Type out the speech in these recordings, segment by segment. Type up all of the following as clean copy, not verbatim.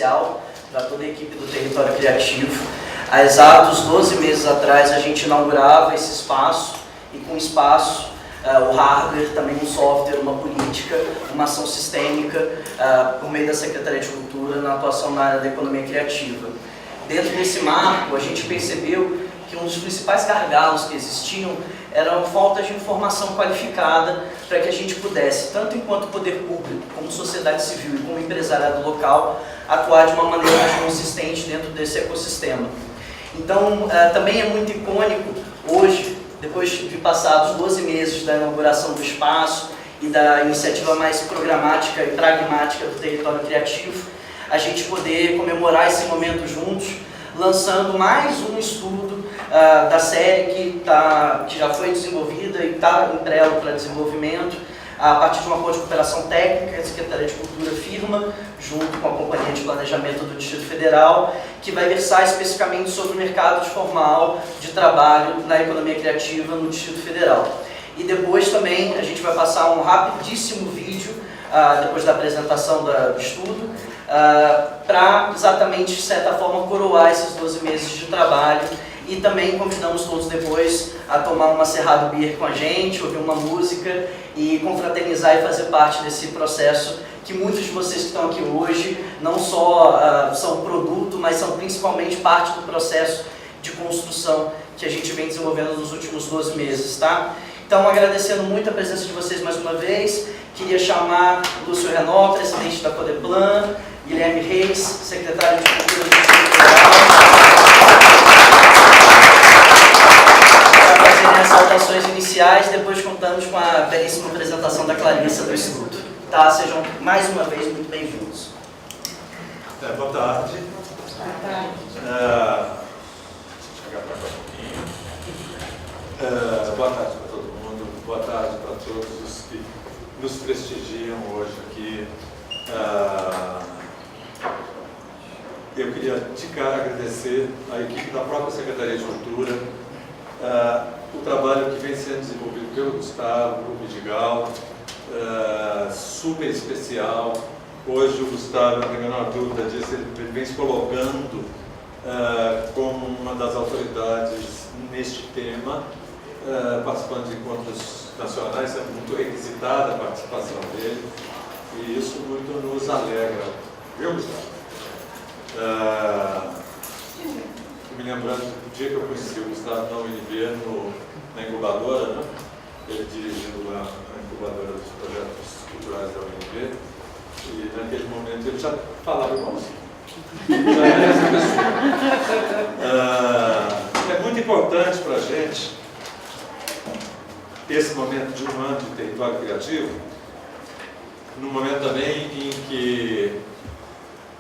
especial para toda a equipe do Território Criativo. Há exatos 12 meses atrás a gente inaugurava esse espaço, e com espaço, o hardware, também um software, uma política, uma ação sistêmica por meio da Secretaria de Cultura na atuação na área da economia criativa. Dentro desse marco, a gente percebeu que um dos principais gargalos que existiam eram faltas de informação qualificada para que a gente pudesse, tanto enquanto poder público, como sociedade civil e como empresariado local, atuar de uma maneira mais consistente dentro desse ecossistema. Então, também é muito icônico hoje, depois de passados 12 meses da inauguração do espaço e da iniciativa mais programática e pragmática do Território Criativo, a gente poder comemorar esse momento juntos, lançando mais um estudo da série que já foi desenvolvida e está em prelo para desenvolvimento, a partir de um acordo de cooperação técnica que a Secretaria de Cultura firma, junto com a Companhia de Planejamento do Distrito Federal, que vai versar especificamente sobre o mercado formal de trabalho na economia criativa no Distrito Federal. E depois também a gente vai passar um rapidíssimo vídeo, depois da apresentação do estudo, para exatamente, de certa forma, coroar esses 12 meses de trabalho. E também convidamos todos depois a tomar uma Cerrado Beer com a gente, ouvir uma música e confraternizar e fazer parte desse processo que muitos de vocês que estão aqui hoje não só são produto, mas são principalmente parte do processo de construção que a gente vem desenvolvendo nos últimos 12 meses, tá? Então, agradecendo muito a presença de vocês mais uma vez, queria chamar Lúcio Renó, presidente da Codeplan, Guilherme Reis, secretário de Cultura do Distrito Federal, para fazerem as saudações iniciais, depois contamos com a belíssima apresentação da Clarissa do Instituto. Tá? Sejam mais uma vez muito bem-vindos. Boa tarde. Boa tarde. Chegar para cá um pouquinho. Boa tarde para todo mundo, boa tarde para todos os que nos prestigiam hoje aqui. Eu queria de cara agradecer à equipe da própria Secretaria de Cultura, o trabalho que vem sendo desenvolvido pelo Gustavo, o Vidigal, super especial. Hoje o Gustavo, não tenho a menor dúvida disso, ele vem se colocando como uma das autoridades neste tema, participando de encontros nacionais, é muito requisitada a participação dele, e isso muito nos alegra. Viu, Gustavo? Me lembrando do dia que eu conheci o Gustavo na UNB, na incubadora, né? Ele dirigindo lá a incubadora dos projetos culturais da UNB, e naquele momento ele já falava igualzinho. Já era essa pessoa. É muito importante para a gente esse momento de um ano de território criativo, num momento também em que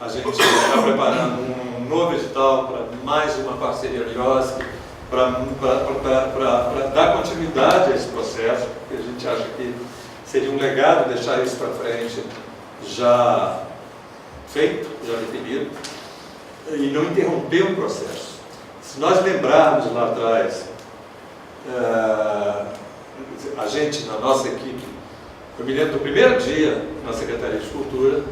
a gente está preparando um novo edital para mais uma parceria LIOSC, para dar continuidade a esse processo, porque a gente acha que seria um legado deixar isso para frente já feito, já definido, e não interromper o processo. Se nós lembrarmos lá atrás, a gente, na nossa equipe, eu me lembro do primeiro dia na Secretaria de Cultura,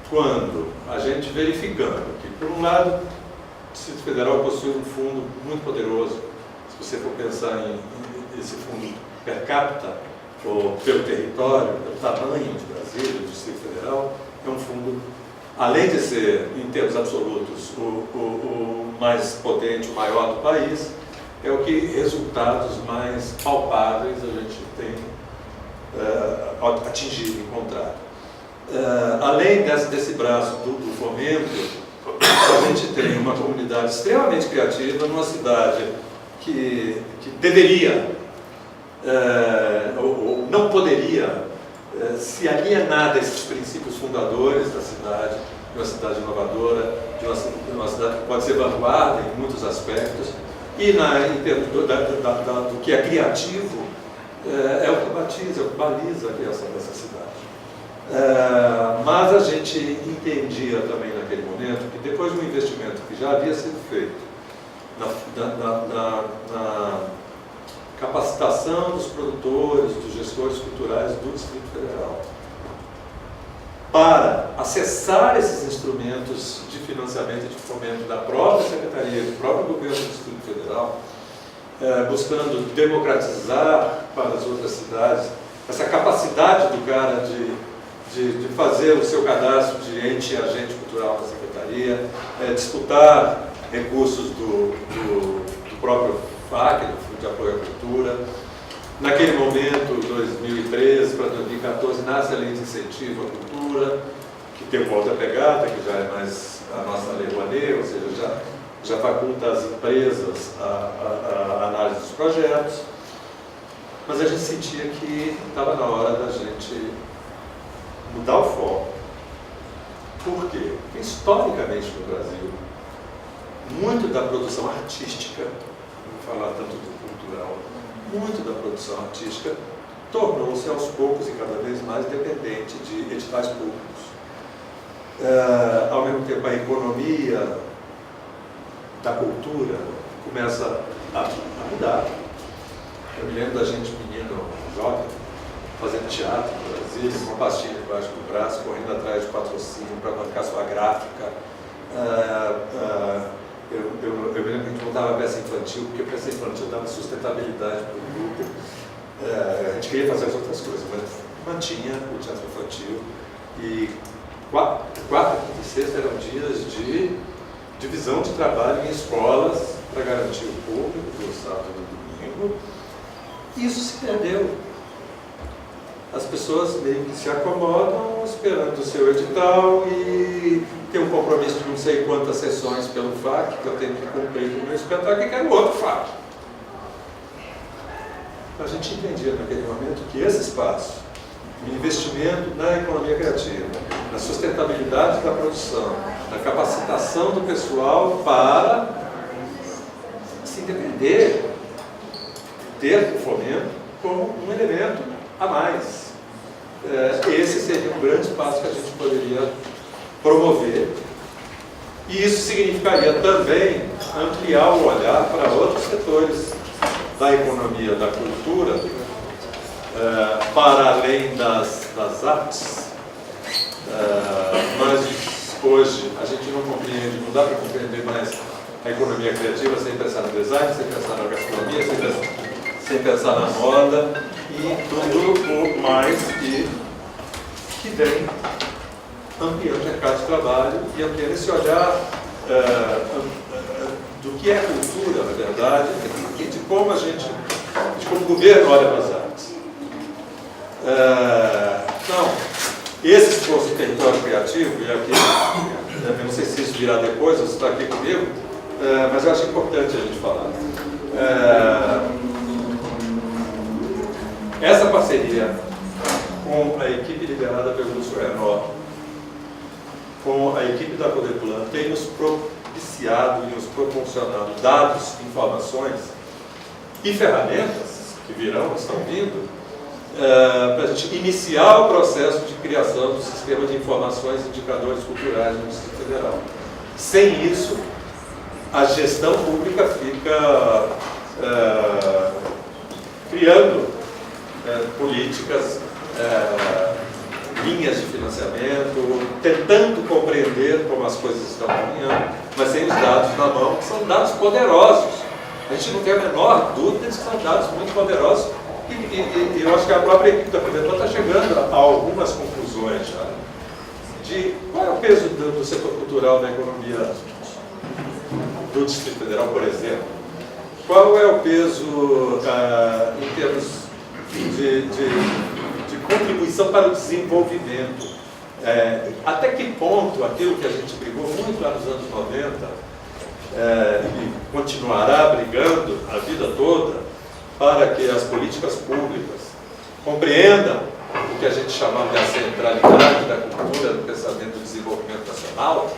quando a gente verificando que, por um lado, o Distrito Federal possui um fundo muito poderoso, se você for pensar em esse fundo per capita, ou pelo território, pelo tamanho de Brasília, do Distrito Federal, é um fundo, além de ser, em termos absolutos, o mais potente, o maior do país, é o que resultados mais palpáveis a gente tem atingido, encontrado. Além desse braço do fomento, a gente tem uma comunidade extremamente criativa numa cidade que deveria, ou não poderia, se alienar desses princípios fundadores da cidade, de uma cidade inovadora, de uma cidade que pode ser vanguarda em muitos aspectos, e em termos do que é criativo, é o que batiza, é o que baliza a criação dessa cidade. Mas a gente entendia também naquele momento que depois de um investimento que já havia sido feito na capacitação dos produtores, dos gestores culturais do Distrito Federal, para acessar esses instrumentos de financiamento e de fomento da própria Secretaria, do próprio Governo do Distrito Federal, buscando democratizar para as outras cidades essa capacidade do cara de fazer o seu cadastro de ente e agente cultural da Secretaria, disputar recursos do próprio FAC, do Fundo de Apoio à Cultura. Naquele momento, 2013 para 2014, nasce a Lei de Incentivo à Cultura, que tem uma outra pegada, que já é mais a nossa Lei Rouanet, ou seja, já faculta as empresas a análise dos projetos. Mas a gente sentia que estava na hora da gente mudar o foco. Por quê? Porque historicamente no Brasil, muito da produção artística, não vou falar tanto do cultural, muito da produção artística tornou-se aos poucos e cada vez mais dependente de editais públicos. Ao mesmo tempo, a economia da cultura começa a mudar. Eu me lembro da gente, menino jovem, fazendo teatro no Brasil, com uma pastinha debaixo do braço, correndo atrás de patrocínio para bancar sua gráfica. Eu me lembro que a gente montava a peça infantil, porque a peça infantil dava sustentabilidade para o grupo. A gente queria fazer as outras coisas, mas mantinha o teatro infantil. E quarta, quinta e sexta eram dias de divisão de trabalho em escolas para garantir o público do sábado e do domingo. Isso se perdeu. As pessoas meio que se acomodam esperando o seu edital e tem um compromisso de não sei quantas sessões pelo FAC que eu tenho que cumprir com o meu espetáculo e quero outro FAC. A gente entendia naquele momento que esse espaço, o investimento na economia criativa, na sustentabilidade da produção, na capacitação do pessoal para se independer, ter o fomento como um elemento a mais. Esse seria um grande passo que a gente poderia promover. E isso significaria também ampliar o olhar para outros setores da economia, da cultura, para além das artes. Mas hoje a gente não compreende, não dá para compreender mais a economia criativa sem pensar no design, sem pensar na gastronomia, sem pensar na moda e tudo o mais que vem ampliando o mercado de trabalho e ampliando esse olhar do que é cultura, na verdade, e de como o governo olha para as artes. Então, esse esforço de território criativo, e aqui, eu não sei se isso virá depois, você está aqui comigo, mas eu acho importante a gente falar. Essa parceria com a equipe liderada pelo Lúcio Renó, com a equipe da Codeplan, tem nos propiciado e nos proporcionado dados, informações e ferramentas que virão, estão vindo, para a gente iniciar o processo de criação do sistema de informações e indicadores culturais no Distrito Federal. Sem isso, a gestão pública fica criando políticas, linhas de financiamento, tentando compreender como as coisas estão caminhando, mas sem os dados na mão, que são dados poderosos. A gente não tem a menor dúvida de que são dados muito poderosos e eu acho que a própria equipe da Codeplan está chegando a algumas conclusões já, de qual é o peso do setor cultural na economia do Distrito Federal, por exemplo. Qual é o peso em termos de contribuição para o desenvolvimento? Até que ponto aquilo que a gente brigou muito lá nos anos 90 e continuará brigando a vida toda para que as políticas públicas compreendam o que a gente chamava de a centralidade da cultura no pensamento do desenvolvimento nacional.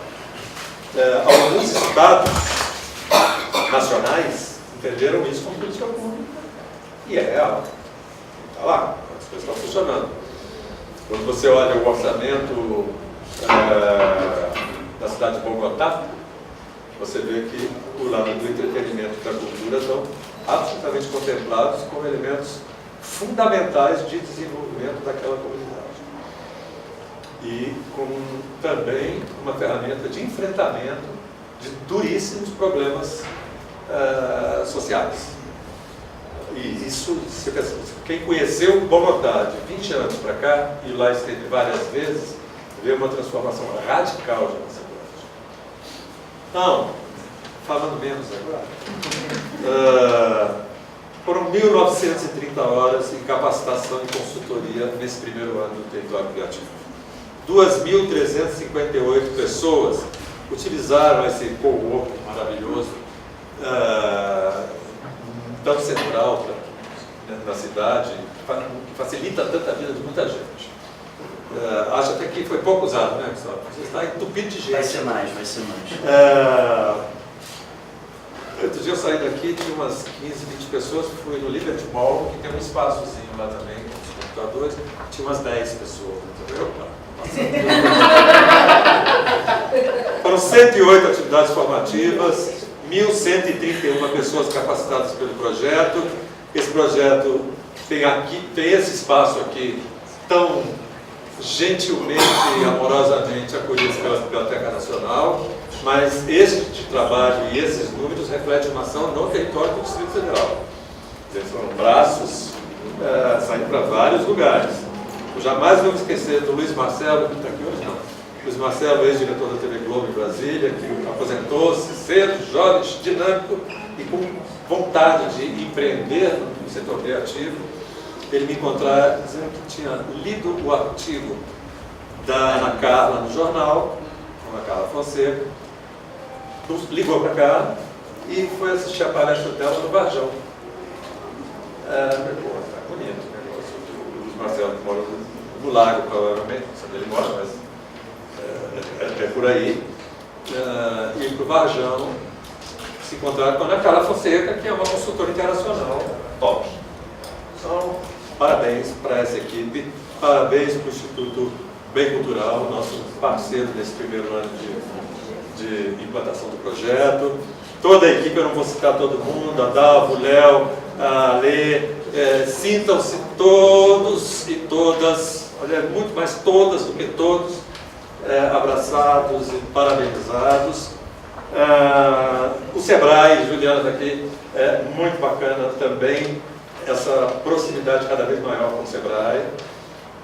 Alguns estados nacionais entenderam isso como política pública e é real. Está lá, as coisas estão funcionando. Quando você olha o orçamento da cidade de Bogotá, você vê que o lado do entretenimento e da cultura estão absolutamente contemplados como elementos fundamentais de desenvolvimento daquela comunidade. e com também uma ferramenta de enfrentamento de duríssimos problemas sociais. E isso, quem conheceu Bogotá de 20 anos para cá, e lá esteve várias vezes, vê uma transformação radical de nossa cidade. Então, falando menos agora, foram 1.930 horas em capacitação e consultoria nesse primeiro ano do Território Criativo. 2.358 pessoas utilizaram esse coworking maravilhoso, tão central na cidade, que facilita tanta vida de muita gente. Acho até que foi pouco usado, né, Gustavo? Você está entupido de gente. Vai ser mais. Outro dia eu saí daqui, tinha umas 15, 20 pessoas, fui no Liberty Mall, que tem um espaçozinho lá também, com os computadores, tinha umas 10 pessoas. Foram 108 atividades formativas, 1.131 pessoas capacitadas pelo projeto. Esse projeto tem esse espaço aqui tão gentilmente e amorosamente acolhido pela Biblioteca Nacional, mas esse trabalho e esses números refletem uma ação no território do Distrito Federal. Eles foram braços saindo para vários lugares. Eu jamais vou me esquecer do Luiz Marcelo, que está aqui hoje não. Luiz Marcelo, ex-diretor da TV Globo em Brasília, que aposentou-se cedo, jovem, dinâmico e com vontade de empreender no setor criativo. Ele me encontrar dizendo que tinha lido o artigo da Ana Carla no jornal, Ana Carla Fonseca, ligou para cá e foi assistir a palestra dela no Varjão. Tá bonito o negócio. O Luiz Marcelo que mora no Lago, provavelmente, não sei onde ele mora, mas é por aí. Ir para o Varjão, se encontrar com a Ana Carla Fonseca, que é uma consultora internacional top. Então, parabéns para essa equipe, parabéns para o Instituto Bem Cultural, nosso parceiro nesse primeiro ano de implantação do projeto. Toda a equipe, eu não vou citar todo mundo, a Dalva, o Léo, a Lê, sintam-se todos e todas, olha, muito mais todas do que todos, abraçados e parabenizados. O Sebrae, Juliana está aqui, é muito bacana também, essa proximidade cada vez maior com o Sebrae.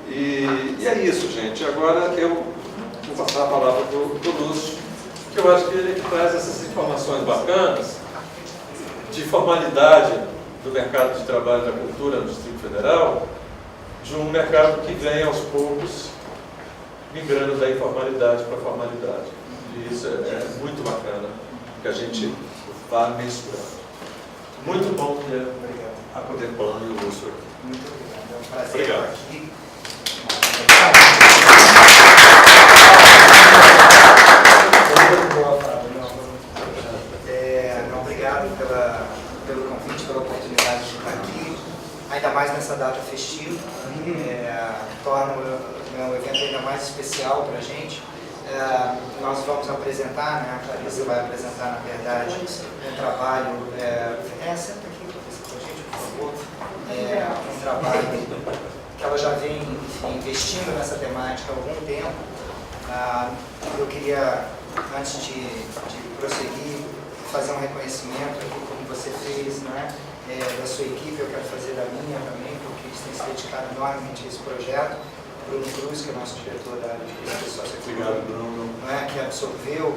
E é isso, gente. Agora eu vou passar a palavra do Lúcio, que eu acho que ele traz essas informações bacanas de formalidade do mercado de trabalho da cultura no Distrito Federal, de um mercado que vem aos poucos migrando da informalidade para a formalidade. E isso é muito bacana que a gente vá mensurando. Muito bom ter a Contemplando e o Lúcio aqui. Muito obrigado. É um prazer Obrigado. estar aqui. Obrigado pelo convite, pela oportunidade de estar aqui, ainda mais nessa data festiva, torna o evento ainda mais especial para a gente. Nós vamos apresentar, né, a Clarissa vai apresentar, na verdade, um trabalho, senta aqui com a gente, por favor, um trabalho que ela já vem, enfim, investindo nessa temática há algum tempo. Eu queria, antes de prosseguir, fazer um reconhecimento aqui, como você fez, né, da sua equipe, eu quero fazer da minha também, porque eles têm se dedicado enormemente a esse projeto. Bruno Cruz, que é o nosso diretor da área de pesquisa socioeconômica, que absorveu,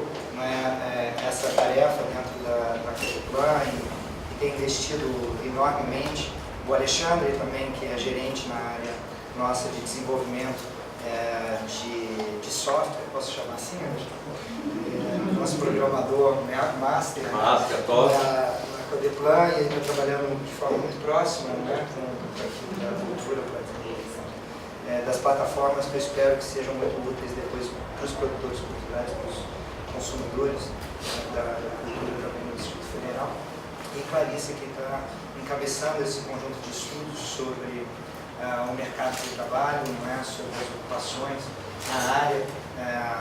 essa tarefa dentro da Contemplando e tem investido enormemente. O Alexandre também, que é gerente na área nossa de desenvolvimento de software, posso chamar assim, nosso programador, Master, top. na Contemplando, e ainda trabalhando de forma muito próxima, com a equipe da cultura, das plataformas que eu espero que sejam muito úteis depois para os produtores culturais, para os consumidores da cultura também no Distrito Federal. E Clarissa, que está encabeçando esse conjunto de estudos sobre o mercado de trabalho, sobre as ocupações na área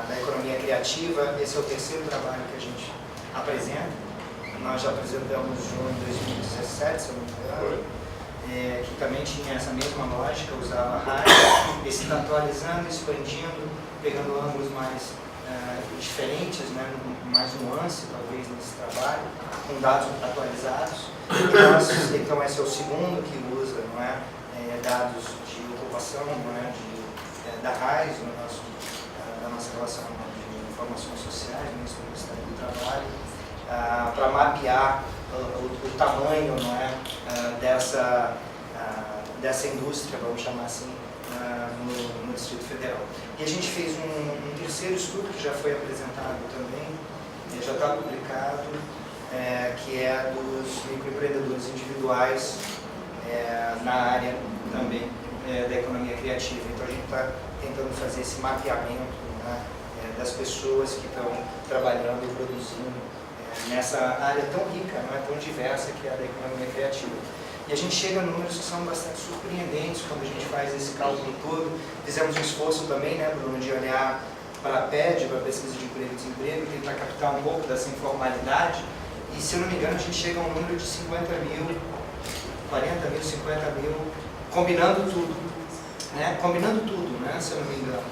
da economia criativa. Esse é o terceiro trabalho que a gente apresenta. Nós já apresentamos um em 2017, se eu não me engano. que também tinha essa mesma lógica, usava rádio, esse está atualizando, expandindo, pegando ângulos mais diferentes, né, mais nuance talvez nesse trabalho, com dados atualizados. Então esse é o segundo que usa, não é, dados de ocupação, não é, da RAIS, da nossa relação de informações sociais, no Ministério do Trabalho, para mapear o tamanho, não é, dessa indústria, vamos chamar assim, no Distrito Federal. E a gente fez um terceiro estudo que já foi apresentado também, já está publicado, que é dos microempreendedores individuais na área também da economia criativa. Então a gente está tentando fazer esse mapeamento, né, das pessoas que estão trabalhando e produzindo nessa área tão rica, não é, tão diversa que é a da economia criativa. E a gente chega a números que são bastante surpreendentes quando a gente faz esse cálculo todo. Fizemos um esforço também, né, Bruno, de olhar para a PED, para a pesquisa de emprego e desemprego, tentar captar um pouco dessa informalidade. E, se eu não me engano, a gente chega a um número de 50 mil, 40 mil, 50 mil, combinando tudo, né? Combinando tudo, né, se eu não me engano.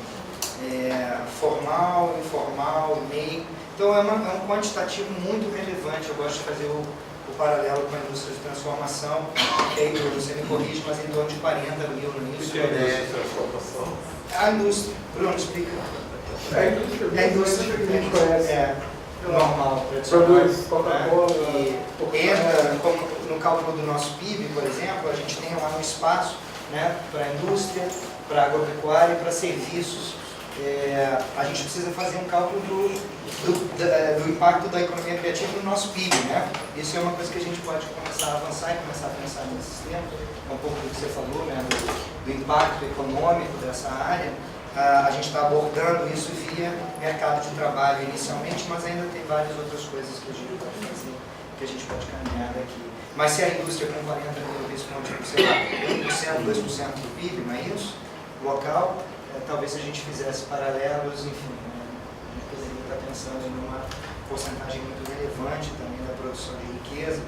Formal, informal, MEI. Então é um quantitativo muito relevante. Eu gosto de fazer o paralelo com a indústria de transformação, que aí, Bruno, você me corrige, mas em torno de 40 mil no início. O que é a indústria de transformação? A indústria, Bruno, explica. É a indústria que a gente conhece. Normal, tradicional. Produz Coca-Cola. E entra, como no cálculo do nosso PIB, por exemplo, a gente tem lá um espaço, né, para a indústria, para a agropecuária e para serviços. A gente precisa fazer um cálculo do impacto da economia criativa no nosso PIB, né? Isso é uma coisa que a gente pode começar a avançar e começar a pensar nesse sistema. É um pouco do que você falou, né? Do impacto econômico dessa área. A gente está abordando isso via mercado de trabalho inicialmente, mas ainda tem várias outras coisas que a gente pode fazer, que a gente pode caminhar daqui. Mas se a indústria com 40 mil responde, sei lá, 1%, 2% do PIB, não é isso? Local, talvez se a gente fizesse paralelos, enfim, né? A gente poderia estar pensando em uma porcentagem muito relevante também da produção de riqueza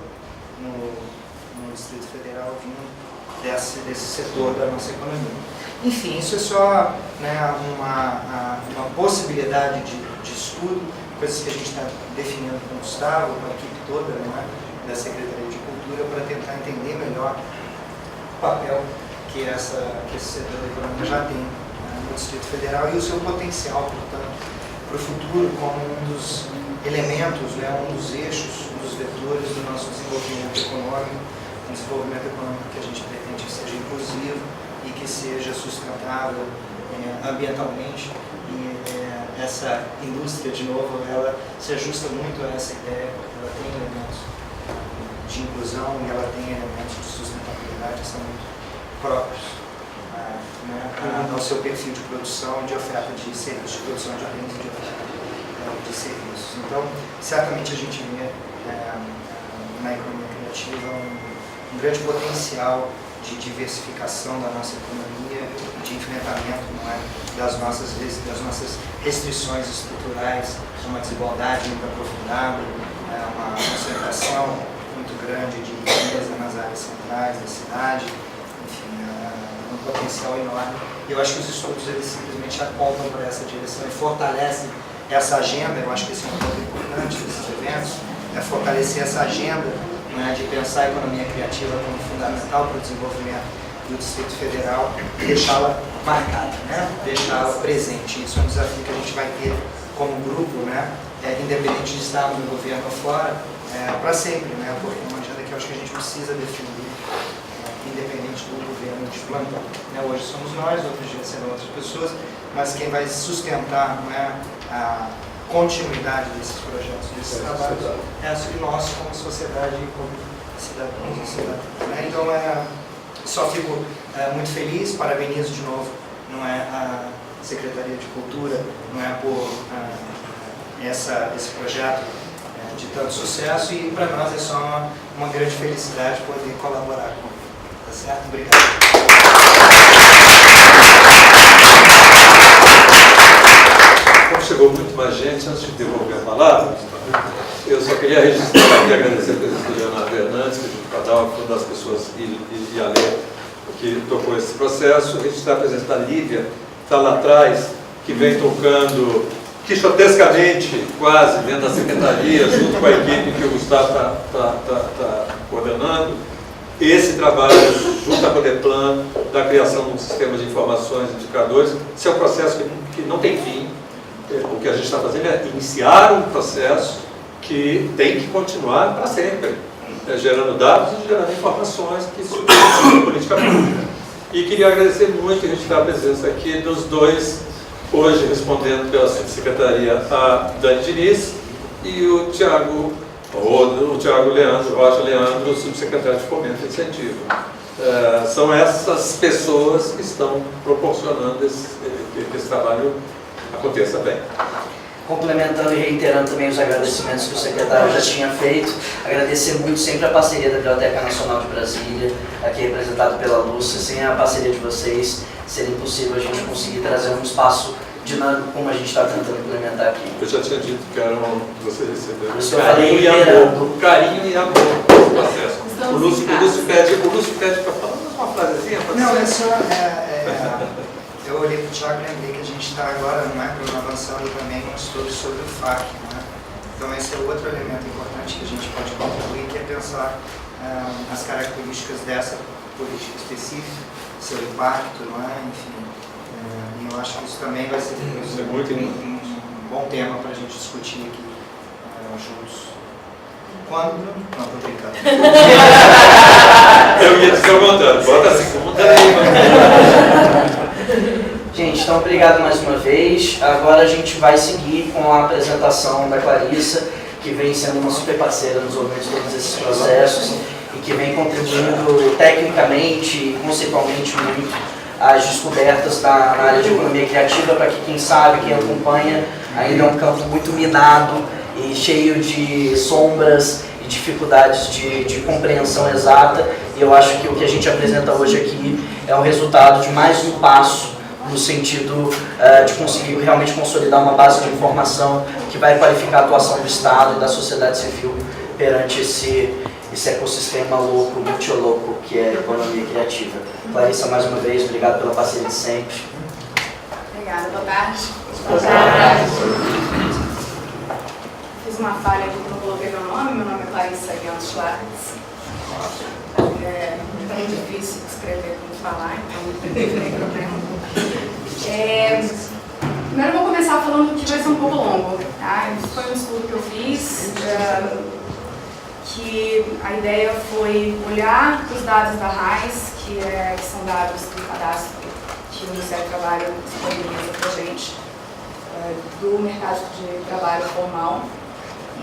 no Distrito Federal vindo desse setor da nossa economia. Enfim, isso é só, né, uma possibilidade de estudo, coisas que a gente está definindo com o Gustavo, com a equipe toda, né, da Secretaria de Cultura, para tentar entender melhor o papel que esse setor da economia já tem no Distrito Federal e o seu potencial, portanto, para o futuro como um dos elementos, né, um dos eixos, um dos vetores do nosso desenvolvimento econômico, um desenvolvimento econômico que a gente pretende que seja inclusivo e que seja sustentável ambientalmente. E essa indústria, de novo, ela se ajusta muito a essa ideia, porque ela tem elementos de inclusão e ela tem elementos de sustentabilidade que são muito próprios, né, ao seu perfil de produção, de oferta de serviços, de produção de bens e de oferta de serviços. Então, certamente a gente vê na economia criativa um grande potencial de diversificação da nossa economia, de enfrentamento, não é, das nossas restrições estruturais, uma desigualdade muito aprofundada, uma concentração muito grande de riqueza nas áreas centrais da cidade, enfim, um potencial enorme. E eu acho que os estudos eles simplesmente apontam para essa direção e fortalecem essa agenda. Eu acho que esse é um ponto importante desses eventos, é fortalecer essa agenda, né, de pensar a economia criativa como fundamental para o desenvolvimento do Distrito Federal e deixá-la marcada, né, deixá-la presente. Isso é um desafio que a gente vai ter como grupo, né, independente de estar no governo ou fora, para sempre, né, porque é uma agenda que eu acho que a gente precisa definir, independente do governo de plantão. Né, hoje somos nós, outros dias serão outras pessoas, mas quem vai sustentar, né, a continuidade desses projetos, desses trabalhos, nós como sociedade e como cidadãos e cidadãs. Né? Então, só fico muito feliz, parabenizo de novo, não é, a Secretaria de Cultura, não é, por esse projeto de tanto sucesso, e para nós é só uma grande felicidade poder colaborar com ele. Tá certo? Obrigado. Chegou muito mais gente. Antes de devolver a palavra, eu só queria registrar aqui, agradecer a presença do Leonardo Fernandes, que Pardal foi uma das pessoas, e a Lê, que tocou esse processo. Registrar a presença da Lívia, que está lá atrás, que vem tocando quixotescamente, quase, dentro da secretaria, junto com a equipe que o Gustavo está coordenando. Esse trabalho, junto à Codeplan, da criação de um sistema de informações e indicadores, esse é um processo que não tem fim. O que a gente está fazendo é iniciar um processo que tem que continuar para sempre, gerando dados e gerando informações que substituem a política pública. E queria agradecer muito a gente ter a presença aqui dos dois, hoje respondendo pela subsecretaria, a Dani Diniz e o Tiago Leandro, Rocha Leandro, subsecretário de Fomento e Incentivo. São essas pessoas que estão proporcionando que esse trabalho aconteça bem. Complementando e reiterando também os agradecimentos que o secretário já tinha feito, agradecer muito sempre a parceria da Biblioteca Nacional de Brasília, aqui representado pela Lúcia. Sem a parceria de vocês, seria impossível a gente conseguir trazer um espaço dinâmico como a gente está tentando implementar aqui. Eu já tinha dito que eram você receber carinho e amor. Carinho e amor no processo. O Lúcio pede para falar uma frasezinha. Não, é só... eu olhei para o Thiago e lembrei que a gente está agora no programa avançando também um estudo sobre o FAC, né? Então esse é outro elemento importante que a gente pode contribuir, que é pensar as características dessa política específica, seu impacto, não é? Enfim, e eu acho que isso também vai ser um bom tema para a gente discutir aqui juntos. Quando? Não, estou brincando. Eu ia dizer o contrário, bota a segunda aí. Gente, então obrigado mais uma vez. Agora a gente vai seguir com a apresentação da Clarissa, que vem sendo uma super parceira no desenvolvimento de todos esses processos e que vem contribuindo tecnicamente e conceitualmente muito às descobertas na área de economia criativa, para que quem sabe, quem acompanha, ainda é um campo muito minado e cheio de sombras e dificuldades de compreensão exata. E eu acho que o que a gente apresenta hoje aqui é o resultado de mais um passo no sentido de conseguir realmente consolidar uma base de informação que vai qualificar a atuação do Estado e da sociedade civil perante esse ecossistema louco, multilouco, que é a economia criativa. Clarissa, mais uma vez, obrigado pela parceria de sempre. Obrigada, boa tarde. Boa tarde. Fiz uma falha aqui que não coloquei meu nome é Clarissa Guion Schwartz. É muito difícil escrever como falar, então não tem problema. Primeiro eu vou começar falando que vai ser um pouco longo. Tá? Isso foi um estudo que eu fiz, que a ideia foi olhar os dados da RAIS, que são dados do cadastro que o Ministério do Trabalho disponibiliza para a gente, do mercado de trabalho formal,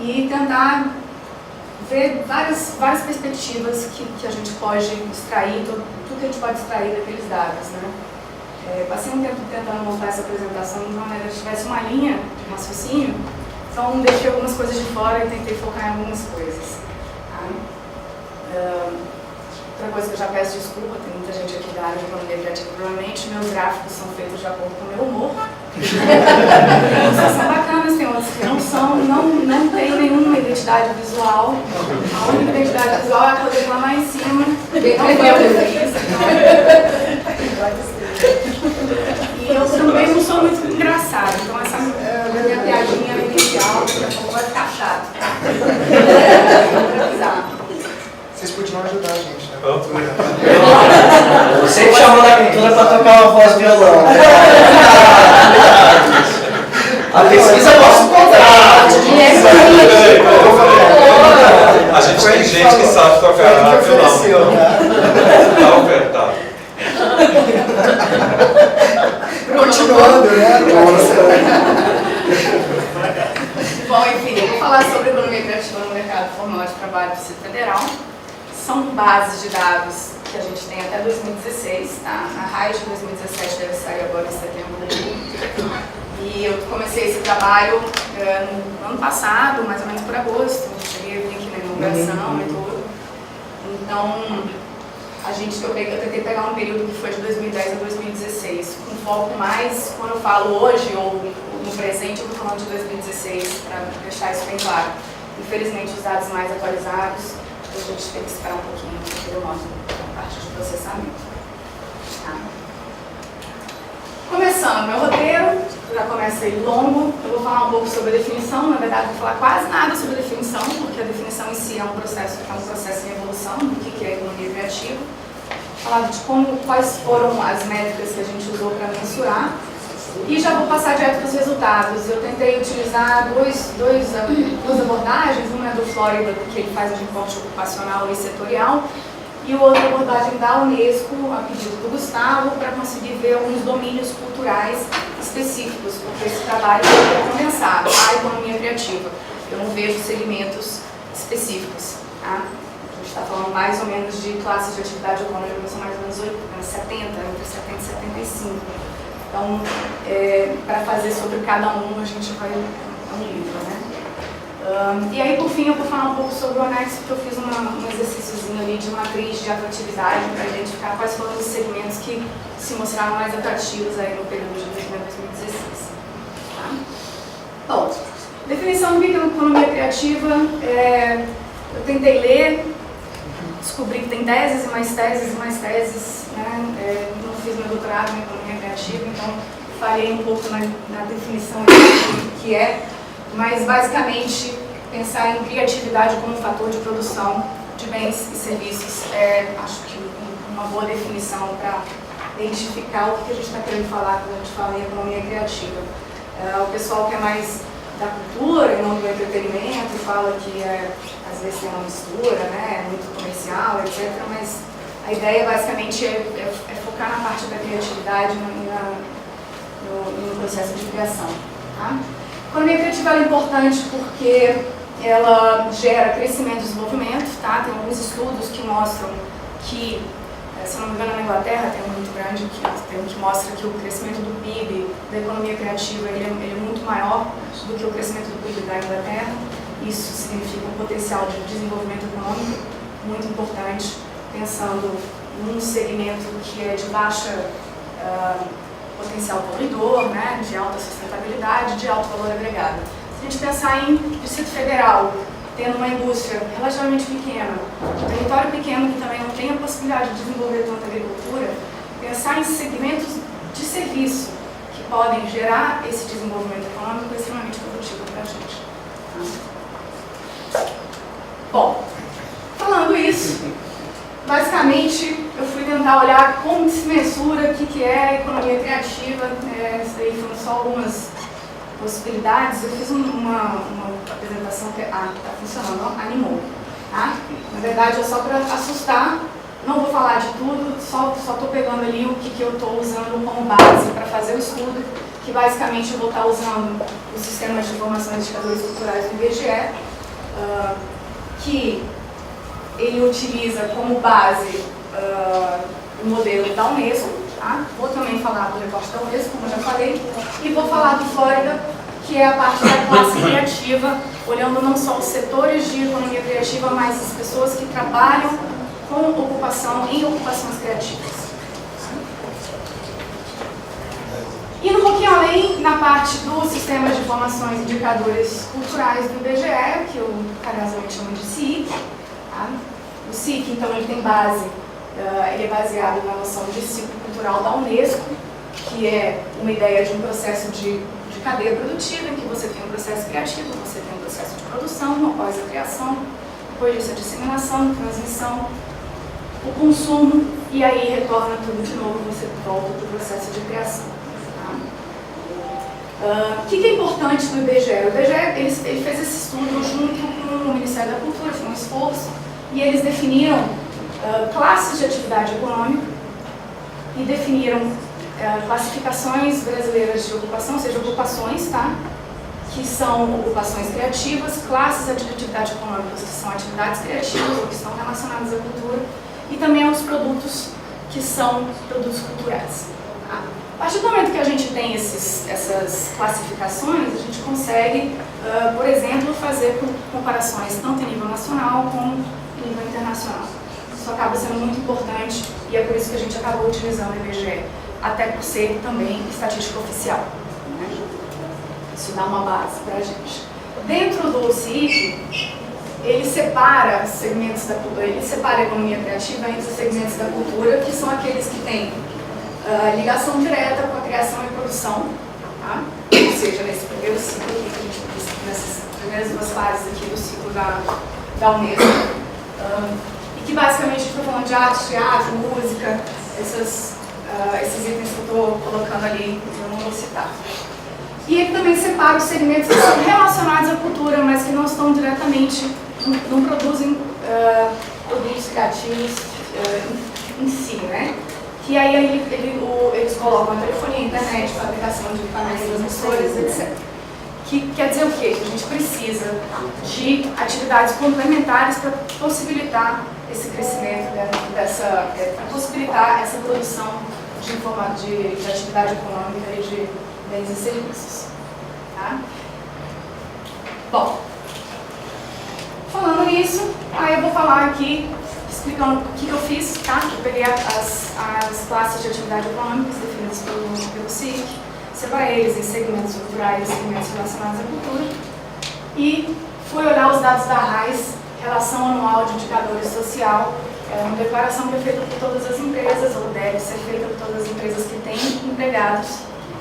e tentar ver várias perspectivas que a gente pode extrair, tudo que a gente pode extrair daqueles dados, né? Passei um tempo tentando montar essa apresentação de uma maneira que tivesse uma linha de raciocínio, então deixei algumas coisas de fora e tentei focar em algumas coisas. Tá? Outra coisa que eu já peço desculpa, tem muita gente aqui da área de economia criativa, provavelmente meus gráficos são feitos de acordo com o meu humor. Alguns são bacanas, tem outros que não são, não tem nenhuma identidade visual. A única identidade visual é aquela que lá mais em cima, não foi eu que fiz, e eu também não sou muito engraçada, então essa minha piadinha inicial daqui a pouco vai ficar chato. Vocês podiam ajudar a gente, né? Você que chamou da cultura para tocar uma voz violão. A pesquisa posso contar. A gente tem gente que sabe tocar violão. Tá ofertado. Continuando, né? Bom, enfim, eu vou falar sobre economia criativa no mercado formal de trabalho do Distrito Federal. São bases de dados que a gente tem até 2016, tá? A RAIS de 2017 deve sair agora em setembro. E eu comecei esse trabalho no ano passado, mais ou menos por agosto. Cheguei a vir aqui na inauguração e tudo. Então, eu tentei pegar um período que foi de 2010 a 2016, com foco mais, quando eu falo hoje ou no presente, eu estou falando de 2016, para deixar isso bem claro. Infelizmente, os dados mais atualizados a gente tem que esperar um pouquinho, porque eu mostro a parte de processamento. Tá? Começando, meu roteiro, já começa aí longo, eu vou falar um pouco sobre a definição, na verdade não vou falar quase nada sobre a definição, porque a definição em si é um processo em evolução do que é economia criativa. Falar de quais foram as métricas que a gente usou para mensurar. E já vou passar direto para os resultados. Eu tentei utilizar duas abordagens, uma é do Flórida, que ele faz um recorte ocupacional e setorial, e outra abordagem da Unesco, a pedido do Gustavo, para conseguir ver alguns domínios culturais específicos, porque esse trabalho é condensado, a economia criativa. Eu não vejo segmentos específicos. Tá? A gente está falando mais ou menos de classes de atividade econômica, que são mais ou menos 70, entre 70 e 75. Então, para fazer sobre cada um, a gente vai um livro, né? E aí, por fim, eu vou falar um pouco sobre o anexo, porque eu fiz um exercíciozinho ali de matriz de atratividade para identificar quais foram os segmentos que se mostraram mais atrativos aí no período de 2016. Tá? Bom, definição de economia criativa, eu tentei ler, descobri que tem teses e mais teses, né? Não fiz meu doutorado em economia criativa, então falhei um pouco na definição do que é, mas basicamente pensar em criatividade como fator de produção de bens e serviços acho que uma boa definição para identificar o que a gente está querendo falar quando a gente fala em economia criativa. O pessoal que é mais da cultura e não do entretenimento fala que às vezes tem uma mistura, né? É muito comercial, etc. Mas a ideia basicamente é focar na parte da criatividade no processo de criação. Tá? A economia criativa é importante porque ela gera crescimento e desenvolvimento. Tá? Tem alguns estudos que mostram que, se não me engano, na Inglaterra tem um muito grande que mostra que o crescimento do PIB da economia criativa ele é muito maior do que o crescimento do PIB da Inglaterra. Isso significa um potencial de desenvolvimento econômico muito importante, pensando num segmento que é de baixa potencial poluidor, né, de alta sustentabilidade, de alto valor agregado. Se a gente pensar em Distrito Federal, tendo uma indústria relativamente pequena, um território pequeno que também não tem a possibilidade de desenvolver tanta agricultura, pensar em segmentos de serviço que podem gerar esse desenvolvimento econômico é extremamente produtivo para a gente. Bom, falando isso, basicamente eu fui tentar olhar como se mensura o que é a economia criativa, isso aí foram só algumas possibilidades. Eu fiz uma apresentação que está funcionando, ó, animou. Tá? Na verdade é só para assustar, não vou falar de tudo, só estou pegando ali o que eu estou usando como base para fazer o estudo, que basicamente eu vou estar usando os sistemas de informações e indicadores culturais do IBGE, que ele utiliza como base o modelo da Unesco. Tá? Vou também falar do recorte da Unesco, como eu já falei, e vou falar do Flórida, que é a parte da classe criativa, olhando não só os setores de economia criativa, mas as pessoas que trabalham com ocupação em ocupações criativas. Indo um pouquinho além, na parte dos sistemas de informações e indicadores culturais do IBGE, que eu carinhosamente chamo de SIC. Tá? O SIC, então, ele tem base, ele é baseado na noção de ciclo cultural da Unesco, que é uma ideia de um processo de cadeia produtiva, em que você tem um processo criativo, você tem um processo de produção, após a criação, depois disso a disseminação, transmissão, o consumo, e aí retorna tudo de novo, você volta para o processo de criação. O que é importante do IBGE? O IBGE ele fez esse estudo junto com o Ministério da Cultura, foi um esforço, e eles definiram classes de atividade econômica e definiram classificações brasileiras de ocupação, ou seja, ocupações, tá? Que são ocupações criativas, classes de atividade econômica, que são atividades criativas ou que estão relacionadas à cultura, e também aos produtos que são produtos culturais. Tá? A partir do momento que a gente tem essas classificações, a gente consegue, por exemplo, fazer comparações tanto em nível nacional como em nível internacional. Isso acaba sendo muito importante e é por isso que a gente acabou utilizando o IBGE, até por ser também estatística oficial. Né? Isso dá uma base para a gente. Dentro do CIP, ele separa segmentos da cultura, ele separa a economia criativa entre os segmentos da cultura, que são aqueles que têm ligação direta com a criação e produção, tá? Ou seja, nesse primeiro ciclo aqui, que a gente disse, nessas primeiras duas fases aqui do ciclo da Unesco, e que basicamente a gente está falando de arte, teatro, música, esses itens que eu estou colocando ali, eu não vou citar. E ele também separa os segmentos que são relacionados à cultura, mas que não estão diretamente, não produzem produtos criativos em si, né? Que aí eles colocam a telefonia, a internet, fabricação de equipamentos transmissores, etc. Que quer dizer o quê? Que a gente precisa de atividades complementares para possibilitar esse crescimento, para possibilitar essa produção de atividade econômica e de bens e serviços. Tá? Bom, falando nisso, aí eu vou falar aqui, explicando o que eu fiz, tá? Eu peguei as classes de atividade econômicas definidas pelo SIC, separei eles em segmentos culturais e segmentos relacionados à cultura, e fui olhar os dados da RAIS, Relação Anual de Indicadores Social. É uma declaração que é feita por todas as empresas, ou deve ser feita por todas as empresas que têm empregados,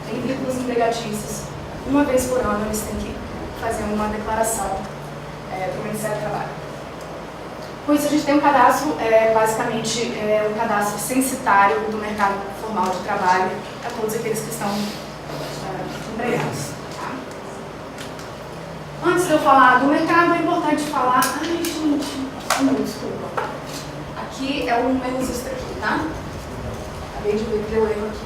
têm vínculos empregatícios. Uma vez por ano eles têm que fazer uma declaração para o Ministério do Trabalho. Com isso a gente tem um cadastro, basicamente um cadastro censitário do mercado formal de trabalho para todos aqueles que estão empregados. Tá? Antes de eu falar do mercado, é importante falar... Ai, gente, desculpa. Aqui é um menos extra aqui, tá? Acabei de ver que deu erro aqui.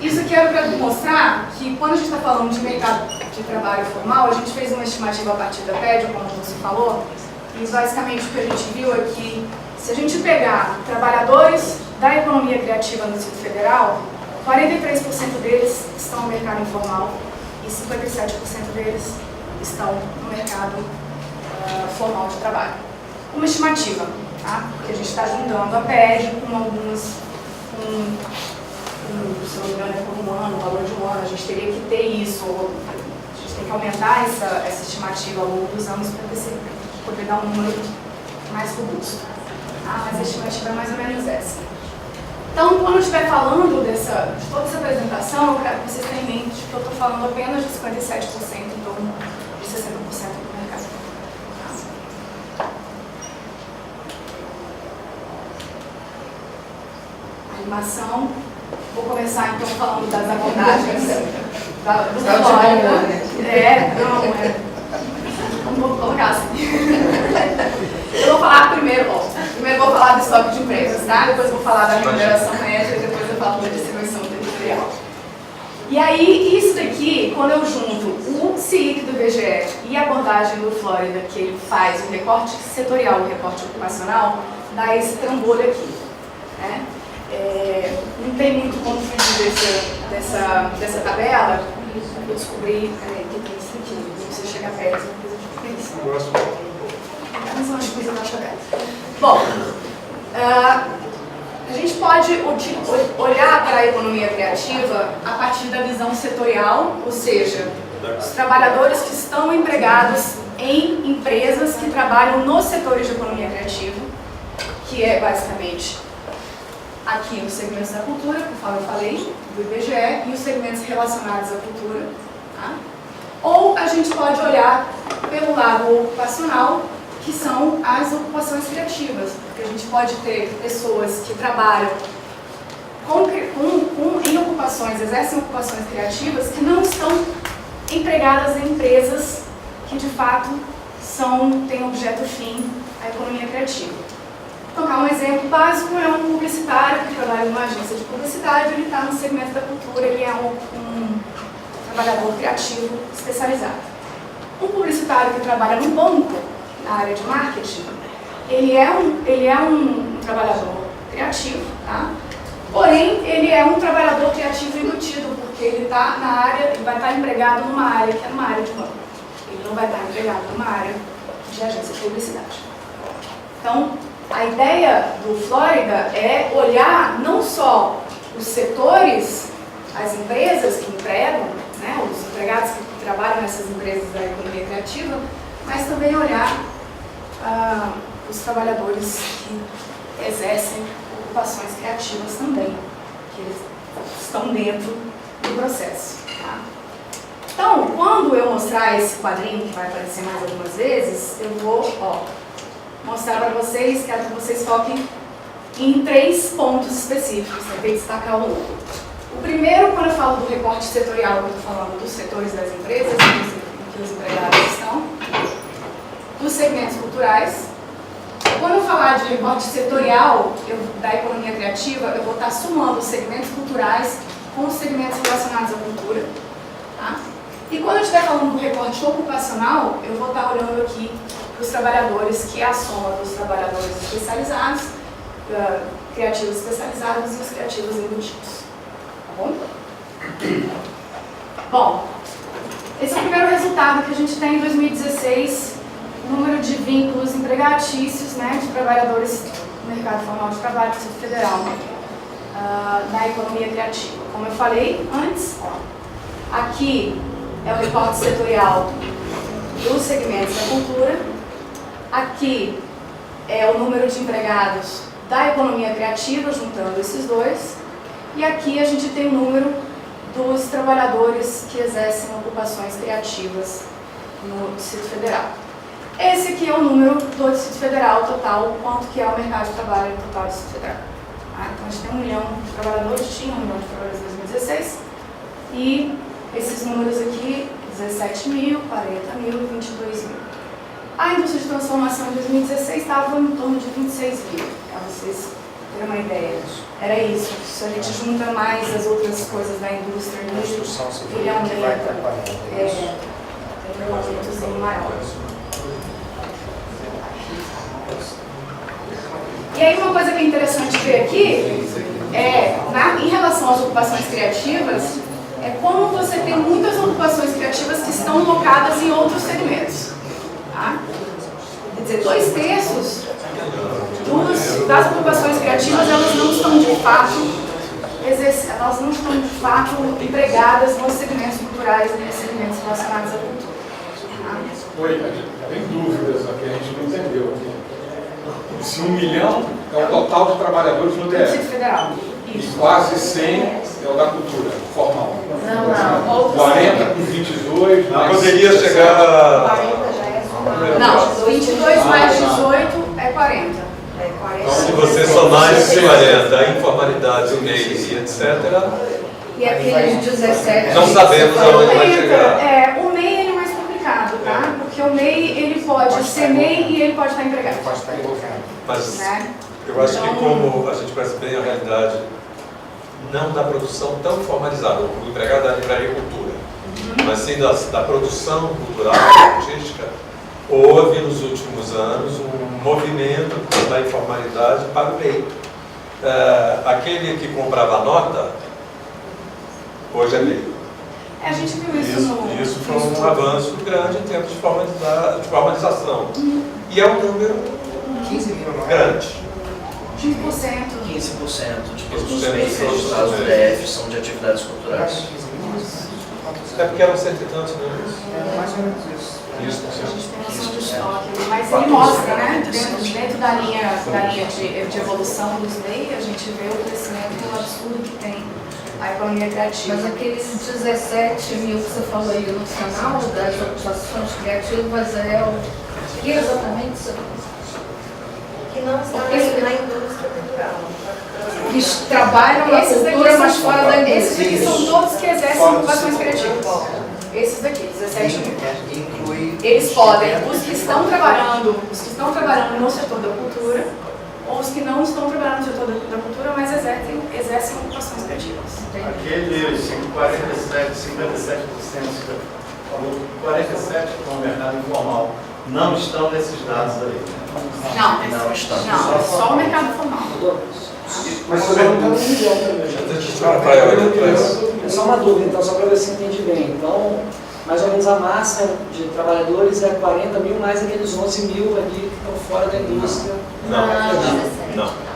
Isso aqui era para mostrar que quando a gente está falando de mercado de trabalho formal, a gente fez uma estimativa a partir da PED, como você falou, e basicamente o que a gente viu é que se a gente pegar trabalhadores da economia criativa no Distrito Federal, 43% deles estão no mercado informal e 57% deles estão no mercado formal de trabalho. Uma estimativa, tá? Porque a gente está juntando a PED com algumas, se não me engano, por um ano, o valor de um ano, a gente teria que ter isso, a gente tem que aumentar essa estimativa ao longo dos anos para poder dar um número mais robusto. Tá? Mas a estimativa é mais ou menos essa. Então, quando eu estiver falando de toda essa apresentação, eu quero que vocês tenham em mente que eu estou falando apenas de 57%, em torno de 60% do mercado. Animação. Vou começar então falando das abordagens do Flórida. Não vou colocar assim. Eu vou falar primeiro vou falar do estoque de empresas, tá? Depois vou falar da remuneração média e depois eu falo da distribuição territorial. E aí, isso daqui, quando eu junto o CIIC do IBGE e a abordagem do Flórida, que ele faz o recorte setorial, o recorte ocupacional, dá esse trambolho aqui, né? Não tem muito como fugir dessa tabela. Eu descobri que tem isso aqui, não precisa chegar perto, depois eu fico feliz. Mas eu acho que eu acho aberto. Bom, a gente pode olhar para a economia criativa a partir da visão setorial, ou seja, os trabalhadores que estão empregados em empresas que trabalham nos setores de economia criativa, que é basicamente aqui os segmentos da cultura, conforme eu falei, do IBGE, e os segmentos relacionados à cultura. Tá? Ou a gente pode olhar pelo lado ocupacional, que são as ocupações criativas, porque a gente pode ter pessoas que trabalham em ocupações, exercem ocupações criativas que não estão empregadas em empresas que de fato têm objeto fim a economia criativa. Vou tocar um exemplo básico, é um publicitário que trabalha numa agência de publicidade, ele está no segmento da cultura, ele é um trabalhador criativo especializado. Um publicitário que trabalha no banco, na área de marketing, ele é um trabalhador criativo, tá? Porém, ele é um trabalhador criativo embutido, porque ele está na área, ele vai estar empregado numa área que é numa área de banco. Ele não vai estar empregado numa área de agência de publicidade. Então, a ideia do Flórida é olhar não só os setores, as empresas que empregam, né, os empregados que trabalham nessas empresas da economia criativa, mas também olhar os trabalhadores que exercem ocupações criativas também, que eles estão dentro do processo. Tá? Então, quando eu mostrar esse quadrinho, que vai aparecer mais algumas vezes, eu vou mostrar para vocês, quero que vocês foquem em 3 pontos específicos, tentei destacar um. O primeiro, quando eu falo do recorte setorial, eu estou falando dos setores das empresas, em que os empregados estão, dos segmentos culturais. Quando eu falar de recorte setorial da economia criativa, eu vou estar somando os segmentos culturais com os segmentos relacionados à cultura. Tá? E quando eu estiver falando do recorte ocupacional, eu vou estar olhando aqui para os trabalhadores, que é a soma dos trabalhadores especializados, criativos especializados e os criativos embutidos. Tá bom? Bom, esse é o primeiro resultado que a gente tem em 2016, número de vínculos empregatícios, né, de trabalhadores no mercado formal de trabalho do Distrito Federal, na economia criativa. Como eu falei antes, aqui é o recorte setorial dos segmentos da cultura, aqui é o número de empregados da economia criativa, juntando esses dois, e aqui a gente tem o número dos trabalhadores que exercem ocupações criativas no Distrito Federal. Esse aqui é o número do Distrito Federal total, quanto que é o mercado de trabalho total do Distrito Federal. Então a gente tem 1 milhão de trabalhadores, tinha 1 milhão de trabalhadores em 2016, e esses números aqui, 17 mil, 40 mil, 22 mil. A indústria de transformação em 2016 estava em torno de 26 mil, para vocês terem uma ideia. Era isso. Se a gente junta mais as outras coisas da indústria, ele aumenta. Tem um aumentozinho maior. E aí uma coisa que é interessante ver aqui em relação às ocupações criativas, é como você tem muitas ocupações criativas que estão locadas em outros segmentos. Tá? Quer dizer, 2/3 das ocupações criativas, elas não estão de fato empregadas nos segmentos culturais e nos segmentos relacionados à cultura. Tá? Oi, tem dúvidas aqui, a gente não entendeu aqui. Se 1 milhão é o total de trabalhadores no DF. Distrito Federal. E quase 100 é o da cultura, formal. Não. 40 com 22, mais... Poderia chegar a... 40 já é... Não, 22 mais 18 é 40. Se você somar esses 40, a informalidade, o MEI e etc., E aquele de 17... não sabemos aonde vai chegar. O MEI ele é mais complicado, tá? Porque o MEI ele pode ser MEI e ele pode estar empregado. Pode estar envolvendo. Mas Né? eu acho que como a gente conhece bem a realidade, não da produção tão formalizada, o empregado da livraria cultura, mas sim da produção cultural, artística, houve nos últimos anos um movimento da informalidade para o MEI. Aquele que comprava nota, hoje é MEI. A gente viu isso Isso foi um avanço grande em termos de formalização. E é um número 15 mil, não é? grande. 15% 15% de todos os 15% bens de todos os registrados no bens. DF são de atividades culturais. 15 mil? É porque eram 100 e tantos, né? Mais ou menos isso. A gente tem noção de estoque, mas ele mostra, né? Dentro da linha de evolução dos MEI, a gente vê o crescimento absurdo que tem a economia criativa. Mas aqueles 17 mil que você falou aí no canal das ocupações criativas é o que exatamente isso? Que não está na indústria cultural. Que trabalham na cultura, mas fora da Esses indústria. aqui são todos que exercem ocupações criativas. Esses daqui, 17 mil. Inclui... Eles podem, os que estão trabalhando no setor da cultura, ou os que não estão trabalhando no setor da cultura, mas exercem ocupações criativas. Aqueles 57% que falou, 47% estão no mercado informal, não estão nesses dados aí. Não está. Não, é só o mercado formal. Mas você não está no milhão também. É só uma dúvida, então, só para ver se entendi bem. Então, mais ou menos a massa de trabalhadores é 40 mil mais aqueles 11 mil ali que estão fora da indústria.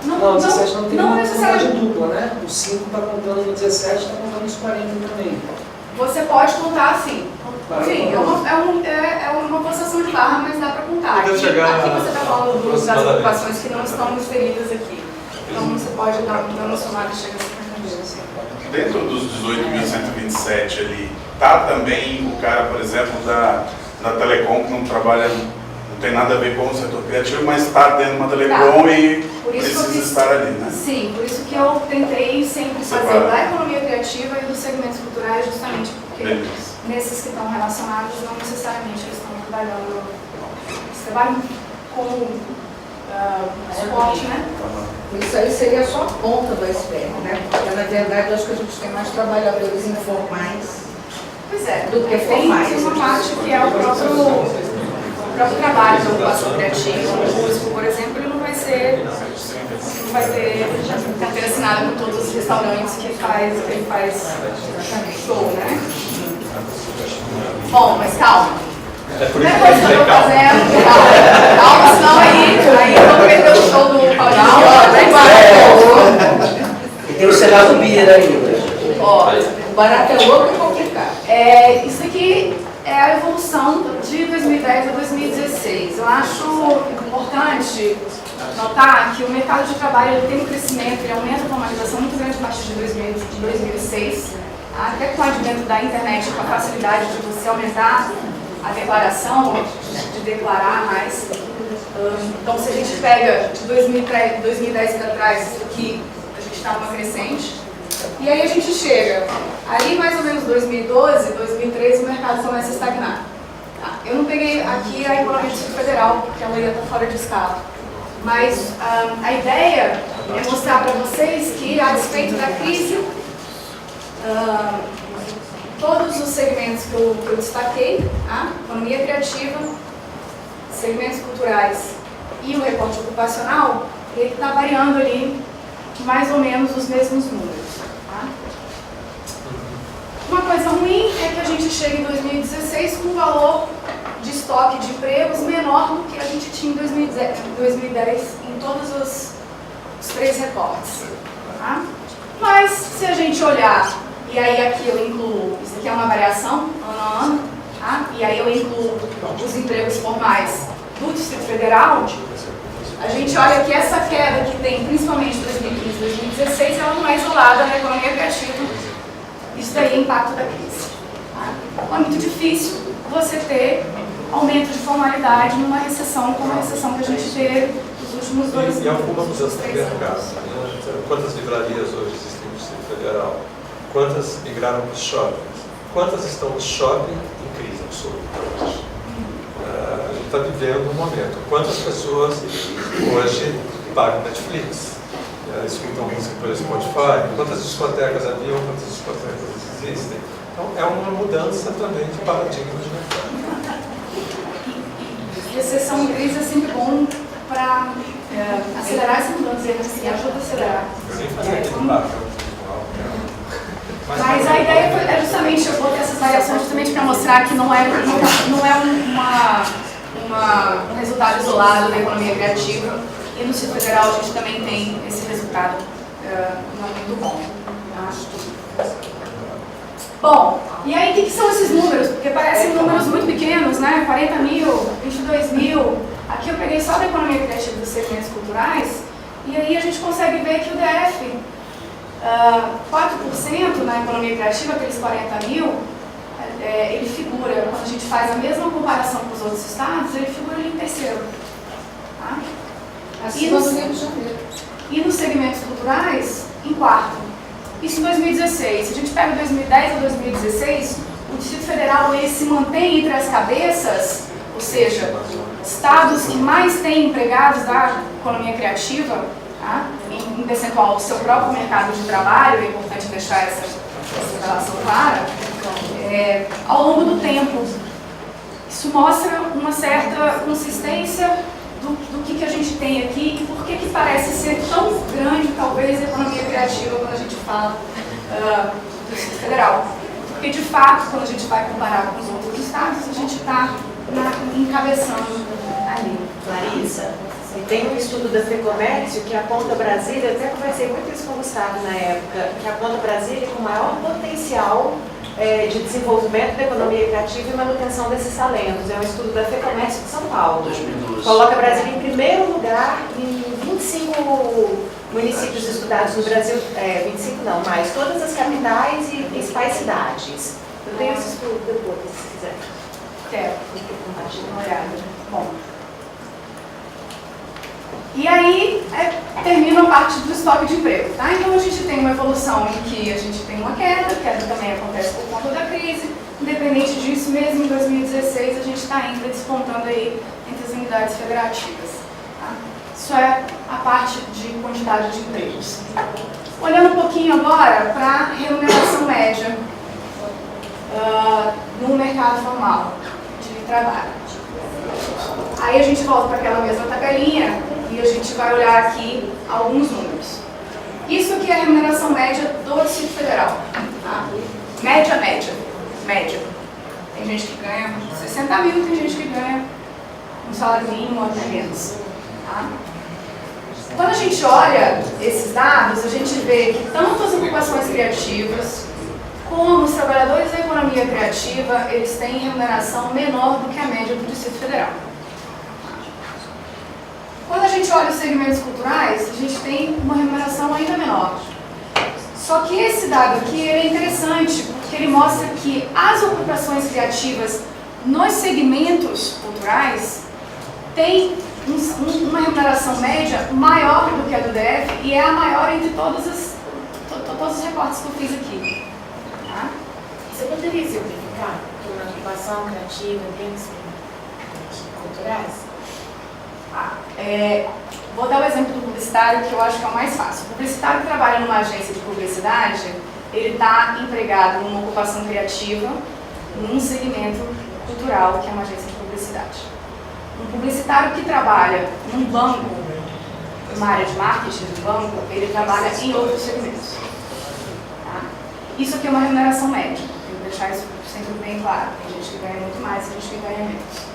Não, 17 não tem uma contagem dupla, né? O 5 está contando no 17, está contando nos 40 também. Você pode contar assim, Enfim, é uma forçação de barra, mas dá para contar. Aqui você está falando das ocupações que não estão inseridas aqui. Então você pode dar uma somada e chegar a 50 mil. Dentro dos 18.127 ali, tá também o cara, por exemplo, da Telecom, que não trabalha, não tem nada a ver com o setor criativo, mas está dentro de uma Telecom e precisa estar ali, né? Sim, por isso que eu tentei sempre fazer da economia criativa e dos segmentos culturais, justamente porque nesses que estão relacionados, não necessariamente eles estão trabalhando, eles trabalham como suporte, né? Isso aí seria só a ponta do iceberg, né? Porque, na verdade, eu acho que a gente tem mais trabalhadores informais do que formais. Tem uma parte que é o próprio trabalho da ocupação criativa. O músico, por exemplo, ele não vai ter carteira assinada com todos os restaurantes que ele faz show, né? Bom, mas calma. Depois que eu estou fazendo, calma, senão aí eu vou perder o show do Paulinho. E tem o Senado Bira ainda. O barato é louco e complicado. Isso aqui é a evolução de 2010 a 2016. Eu acho importante notar que o mercado de trabalho ele tem um crescimento, ele aumenta a formalização muito grande a partir de 2006, até com o advento da internet, com a facilidade de você aumentar a declaração, de declarar mais. Então, se a gente pega de 2010 para trás, isso aqui, a gente está numa crescente. E aí a gente chega, ali mais ou menos 2012, 2013, o mercado começa a estagnar. Eu não peguei aqui a economia do Distrito Federal, porque ela ia estar fora de escala. Mas a ideia é mostrar para vocês que, a despeito da crise, todos os segmentos que eu destaquei, economia criativa, segmentos culturais e o recorte ocupacional, ele está variando ali mais ou menos os mesmos números. Uma coisa ruim é que a gente chega em 2016 com um valor de estoque de empregos menor do que a gente tinha em 2010 em todos os 3 recortes. Mas se a gente olhar, e aí aqui eu incluo, isso aqui é uma variação ano a ano, e aí eu incluo os empregos formais do Distrito Federal, a gente olha que essa queda que tem principalmente em 2015 e 2016, ela não é isolada na economia criativa. Isso daí é impacto da crise. É muito difícil você ter aumento de formalidade numa recessão como a recessão que a gente teve nos últimos 2 anos. E alguma mudança no mercado? Quantas livrarias hoje existem no Distrito Federal? Quantas migraram para os shoppings? Quantas estão no shopping em crise absoluta hoje? A gente está vivendo um momento. Quantas pessoas hoje pagam Netflix? Escutam música pelo Spotify? Quantas discotecas haviam? Quantas discotecas existem? Então, é uma mudança também de paradigma de mercado. Recessão em crise é sempre bom para acelerar essa mudança, assim, ajuda a acelerar. Mas a ideia é justamente, eu botei essas variações justamente para mostrar que não é um resultado isolado da economia criativa. E no Distrito Federal a gente também tem esse resultado não muito bom. Bom, e aí o que são esses números? Porque parecem números muito pequenos, né? 40 mil, 22 mil. Aqui eu peguei só da economia criativa dos segmentos culturais. E aí a gente consegue ver que o DF, 4% na economia criativa, aqueles 40 mil, ele figura, quando a gente faz a mesma comparação com os outros estados, ele figura ali em terceiro. Tá? E nos segmentos culturais, em quarto. Isso em 2016. Se a gente pega 2010 a 2016, o Distrito Federal ele se mantém entre as cabeças, ou seja, estados que mais têm empregados da economia criativa, tá? Em percentual do seu próprio mercado de trabalho, é importante deixar essa relação clara, ao longo do tempo. Isso mostra uma certa consistência do que a gente tem aqui e por que parece ser tão grande, talvez, a economia criativa quando a gente fala do Distrito Federal. Porque, de fato, quando a gente vai comparar com os outros estados, a gente está encabeçando ali. Larissa, tem um estudo da FEComércio que aponta Brasília, até conversei muito isso com o Gustavo na época, que aponta Brasília com maior potencial de desenvolvimento da economia criativa e manutenção desses talentos. É um estudo da FEComércio de São Paulo. 2012. Coloca Brasília em primeiro lugar em 25 municípios estudados no Brasil, 25 não, mas todas as capitais e principais cidades. Eu tenho esse estudo depois, se quiser. Quero, compartilhar uma olhada. Bom. E aí, termina a parte do estoque de emprego, tá? Então a gente tem uma evolução em que a gente tem uma queda, a queda também acontece por conta da crise. Independente disso, mesmo em 2016, a gente está ainda despontando aí entre as unidades federativas. Tá? Isso é a parte de quantidade de empregos. Olhando um pouquinho agora para a remuneração média no mercado formal de trabalho. Aí a gente volta para aquela mesma tabelinha e a gente vai olhar aqui alguns números. Isso aqui é a remuneração média do Distrito Federal. Tá? Média. Tem gente que ganha 60 mil, tem gente que ganha um salário mínimo ou até menos. Tá? Quando a gente olha esses dados, a gente vê que tanto as ocupações criativas como os trabalhadores da economia criativa, eles têm remuneração menor do que a média do Distrito Federal. Quando a gente olha os segmentos culturais, a gente tem uma remuneração ainda menor. Só que esse dado aqui ele é interessante, porque ele mostra que as ocupações criativas nos segmentos culturais têm uma remuneração média maior do que a do DF e é a maior entre todos os recortes que eu fiz aqui. Tá? Você poderia simplificar uma ocupação criativa em termos culturais? Vou dar o exemplo do publicitário, que eu acho que é o mais fácil. O publicitário que trabalha numa agência de publicidade, ele está empregado numa ocupação criativa, num segmento cultural, que é uma agência de publicidade. Um publicitário que trabalha num banco, numa área de marketing do banco, ele trabalha em outros segmentos. Tá? Isso aqui é uma remuneração média, tenho que deixar isso sempre bem claro. Tem gente que ganha muito mais, tem gente que ganha menos.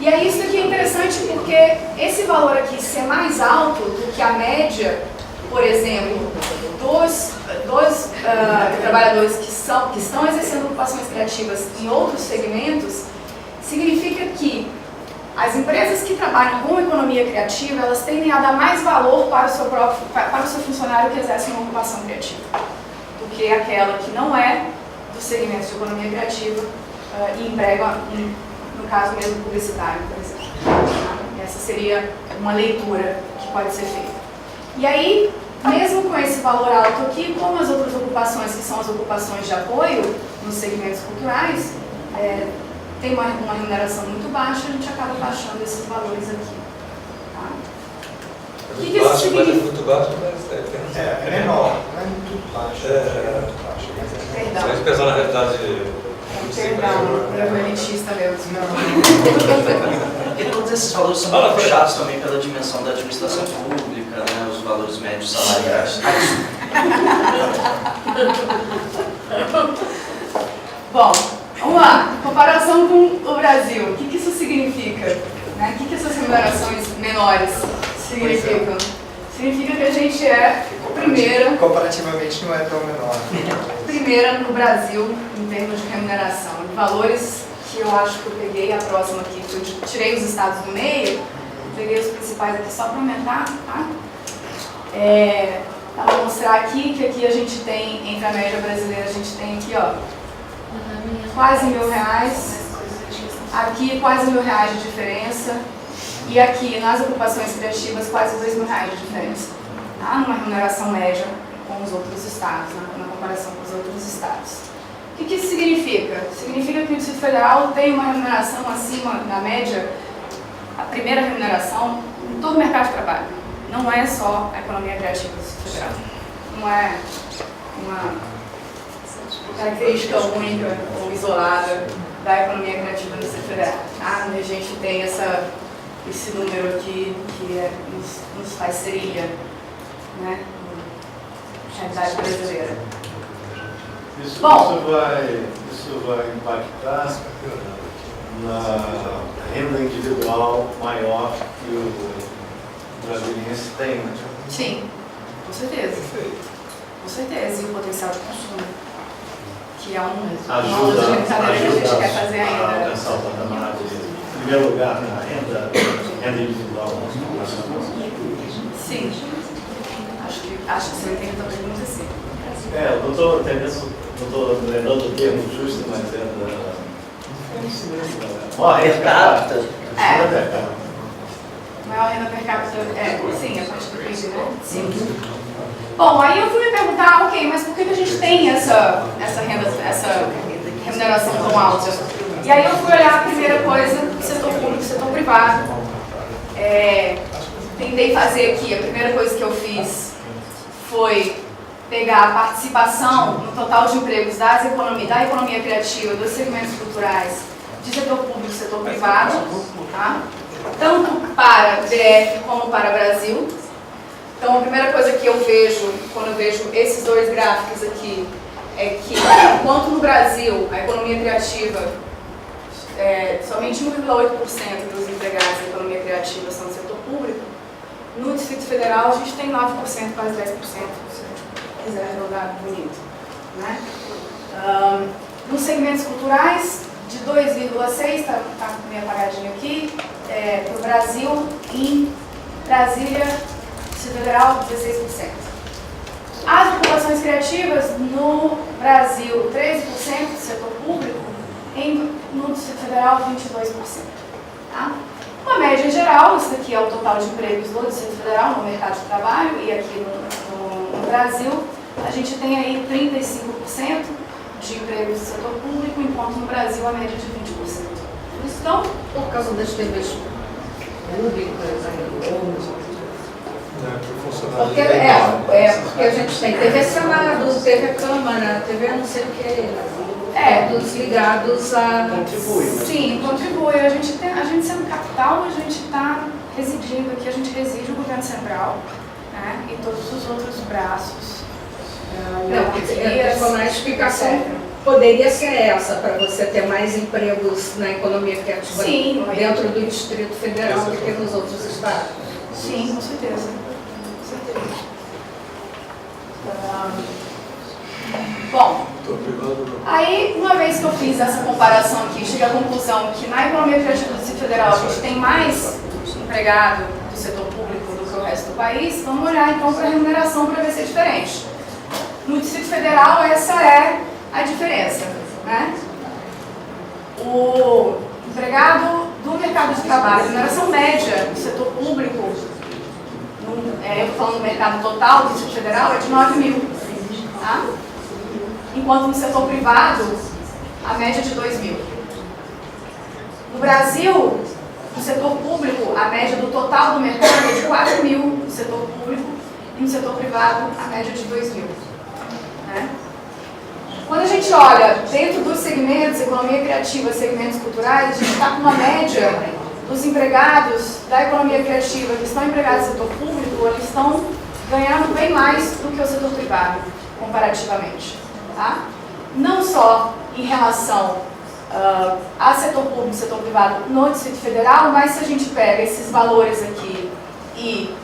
E aí isso aqui é interessante porque esse valor aqui ser mais alto do que a média, por exemplo, dos trabalhadores que estão exercendo ocupações criativas em outros segmentos, significa que as empresas que trabalham com economia criativa, elas tendem a dar mais valor para o seu funcionário que exerce uma ocupação criativa, do que aquela que não é do segmento de economia criativa e emprega no caso mesmo publicitário, por exemplo. Essa seria uma leitura que pode ser feita. E aí, mesmo com esse valor alto aqui, como as outras ocupações, que são as ocupações de apoio nos segmentos culturais, tem uma remuneração muito baixa, a gente acaba baixando esses valores aqui. Tá? O que isso significa? É muito baixo, mas é menor, não é muito baixo. Perdão. Se a gente pensar na realidade... Perdão, eu elitista mesmo. E todos esses valores são muito puxados também pela dimensão da administração pública, né, os valores médios salariais. Bom, vamos lá. Comparação com o Brasil. O que isso significa? Né? O que essas remunerações menores significam? Significa que a gente é primeira... Comparativamente não é tão menor. Primeira no Brasil em termos de remuneração. De valores que eu acho que eu peguei a próxima aqui, que eu tirei os estados do meio, peguei os principais aqui só para aumentar, tá? Para mostrar aqui que aqui a gente tem, entre a média brasileira, a gente tem aqui, ó, quase R$1.000, aqui quase R$1.000 de diferença, e aqui nas ocupações criativas quase R$2.000 de diferença, tá? Numa remuneração média com os outros estados, na comparação com os outros estados. O que isso significa? Significa que o Distrito Federal tem uma remuneração acima da média, a primeira remuneração, em todo o mercado de trabalho. Não é só a economia criativa do Distrito Federal. Não é uma característica única ou isolada da economia criativa do Distrito Federal. Tá? A gente tem esse número aqui que nos faz seria, né? Realidade brasileira. Isso vai impactar na renda individual maior que o brasiliense tem, né? Sim, com certeza. Com certeza, e o potencial de consumo. que é uma outra ajuda brincadeira que a gente quer fazer a ainda. alcançar o patamar de, em primeiro lugar, na renda individual. Sim. Acho que você entende a pergunta assim. Eu não estou lembrando o termo justo, mas é da... Maior renda per capita. Renda per capita. Maior renda per capita, sim, a parte do PIB, né? Sim. Bom, aí eu fui me perguntar, ok, mas por que a gente tem essa remuneração tão alta? E aí eu fui olhar a primeira coisa, setor público, setor privado. Tentei fazer aqui, a primeira coisa que eu fiz foi pegar a participação no total de empregos da economia criativa, dos segmentos culturais, de setor público e setor privado, tá? Tanto para DF como para Brasil. Então, a primeira coisa que eu vejo, quando eu vejo esses dois gráficos aqui, é que, enquanto no Brasil a economia criativa, somente 1,8% dos empregados da economia criativa são do setor público, no Distrito Federal a gente tem 9%, quase 10%, se a gente quiser arredondar bonito, né? Nos segmentos culturais, de 2,6%, está meio apagadinho aqui, para o Brasil, em Brasília, Distrito Federal, 16%. As ocupações criativas, no Brasil, 13% do setor público, no Distrito Federal, 22%. Tá? Uma média geral, isso aqui é o total de empregos do Distrito Federal no mercado de trabalho, e aqui no Brasil, a gente tem aí 35% de empregos do setor público, enquanto no Brasil a média de 20%. Então, por causa das TVs públicas, porque a gente tem TV Senado, TV Câmara, TV não sei o que, todos ligados a... Contribui. Sim, contribui. A gente sendo capital, a gente está residindo aqui, a gente reside o governo central, né, e todos os outros braços. A explicação poderia ser essa, para você ter mais empregos na economia criativa dentro do Distrito Federal do que nos outros estados. Sim, com certeza. Bom, aí uma vez que eu fiz essa comparação aqui, cheguei à conclusão que na economia criativa do Distrito Federal a gente tem mais empregado do setor público do que o resto do país. Vamos olhar então para a remuneração para ver se é diferente. No Distrito Federal essa é a diferença, né? O empregado do mercado de trabalho, a remuneração média do setor público, eu estou falando do mercado total do Distrito Federal, é de 9 mil. Tá? Enquanto no setor privado, a média é de 2 mil. No Brasil, no setor público, a média do total do mercado é de 4 mil no setor público e no setor privado, a média é de 2 mil. Né? Quando a gente olha dentro dos segmentos, economia criativa, segmentos culturais, a gente está com uma média dos empregados da economia criativa que estão empregados no setor público, eles estão ganhando bem mais do que o setor privado, comparativamente. Tá? Não só em relação a setor público e setor privado no Distrito Federal, mas se a gente pega esses valores aqui e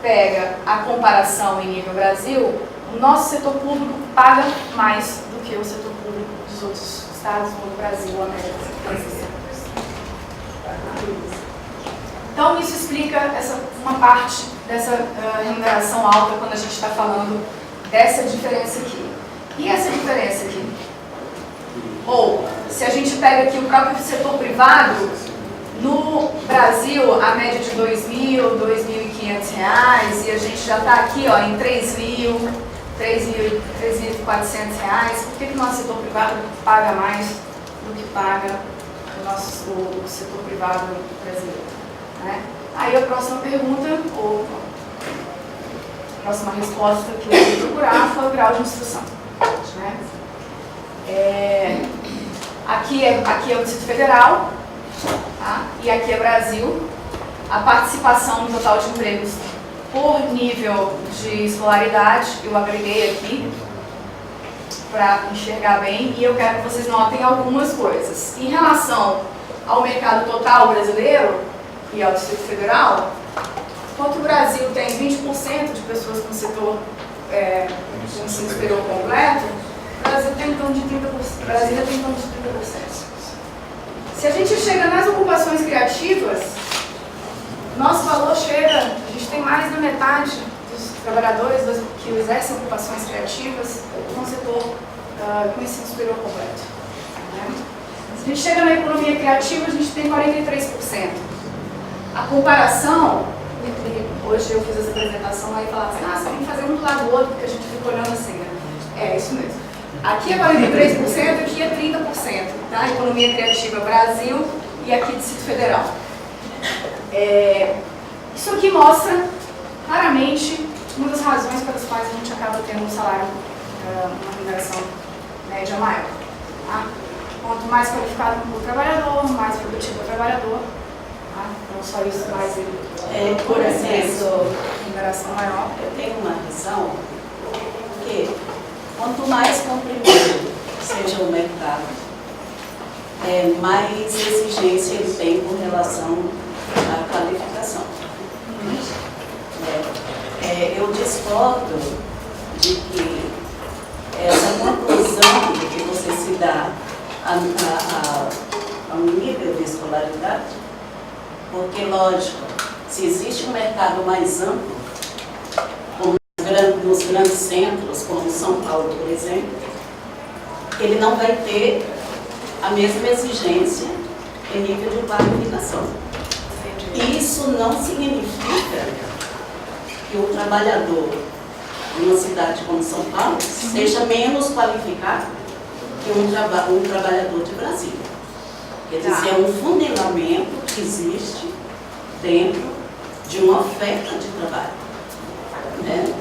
pega a comparação em nível Brasil, o nosso setor público paga mais do que o setor público dos outros estados no Brasil, América. Então isso explica uma parte dessa remuneração alta quando a gente está falando dessa diferença aqui. E essa diferença aqui? Ou, se a gente pega aqui o próprio setor privado, no Brasil a média de R$ 2.000, R$ 2.500, e a gente já está aqui em R$ 3.000, R$ 3.400. Por que o nosso setor privado paga mais do que paga o setor privado brasileiro? Né? Aí a próxima pergunta, ou a próxima resposta que eu vou procurar foi o grau de instrução. Né? Aqui é o Distrito Federal, tá? E aqui é Brasil. A participação no total de empregos por nível de escolaridade, eu agreguei aqui para enxergar bem, e eu quero que vocês notem algumas coisas. Em relação ao mercado total brasileiro e ao Distrito Federal, enquanto o Brasil tem 20% de pessoas com setor com ensino superior completo, o Brasil tem em torno de 30%. Brasília tem em torno de 30%. Se a gente chega nas ocupações criativas, nosso valor chega, a gente tem mais da metade dos trabalhadores que exercem ocupações criativas no setor com ensino superior completo. Né? Se a gente chega na economia criativa, a gente tem 43%. A comparação, hoje eu fiz essa apresentação aí e falava assim, você tem que fazer um do lado do outro, porque a gente fica olhando assim, né? É isso mesmo. Aqui é 43%, aqui é 30%, tá? Economia criativa Brasil e aqui Distrito Federal. Isso aqui mostra claramente uma das razões pelas quais a gente acaba tendo um salário, uma remuneração média maior. Tá? Quanto mais qualificado o trabalhador, mais produtivo o trabalhador. Tá? Não só isso, mas ele, por exemplo, remuneração maior. Eu tenho uma visão que quanto mais comprimido seja o mercado, mais exigência ele tem com relação à qualificação. Eu discordo de que essa conclusão de que você se dá a um nível de escolaridade, porque, lógico, se existe um mercado mais amplo, como nos grandes centros, como São Paulo, por exemplo, ele não vai ter a mesma exigência em nível de qualificação. Isso não significa que o trabalhador de uma cidade como São Paulo seja menos qualificado que um trabalhador de Brasília. Quer dizer, é um fundelamento que existe dentro de uma oferta de trabalho. Né?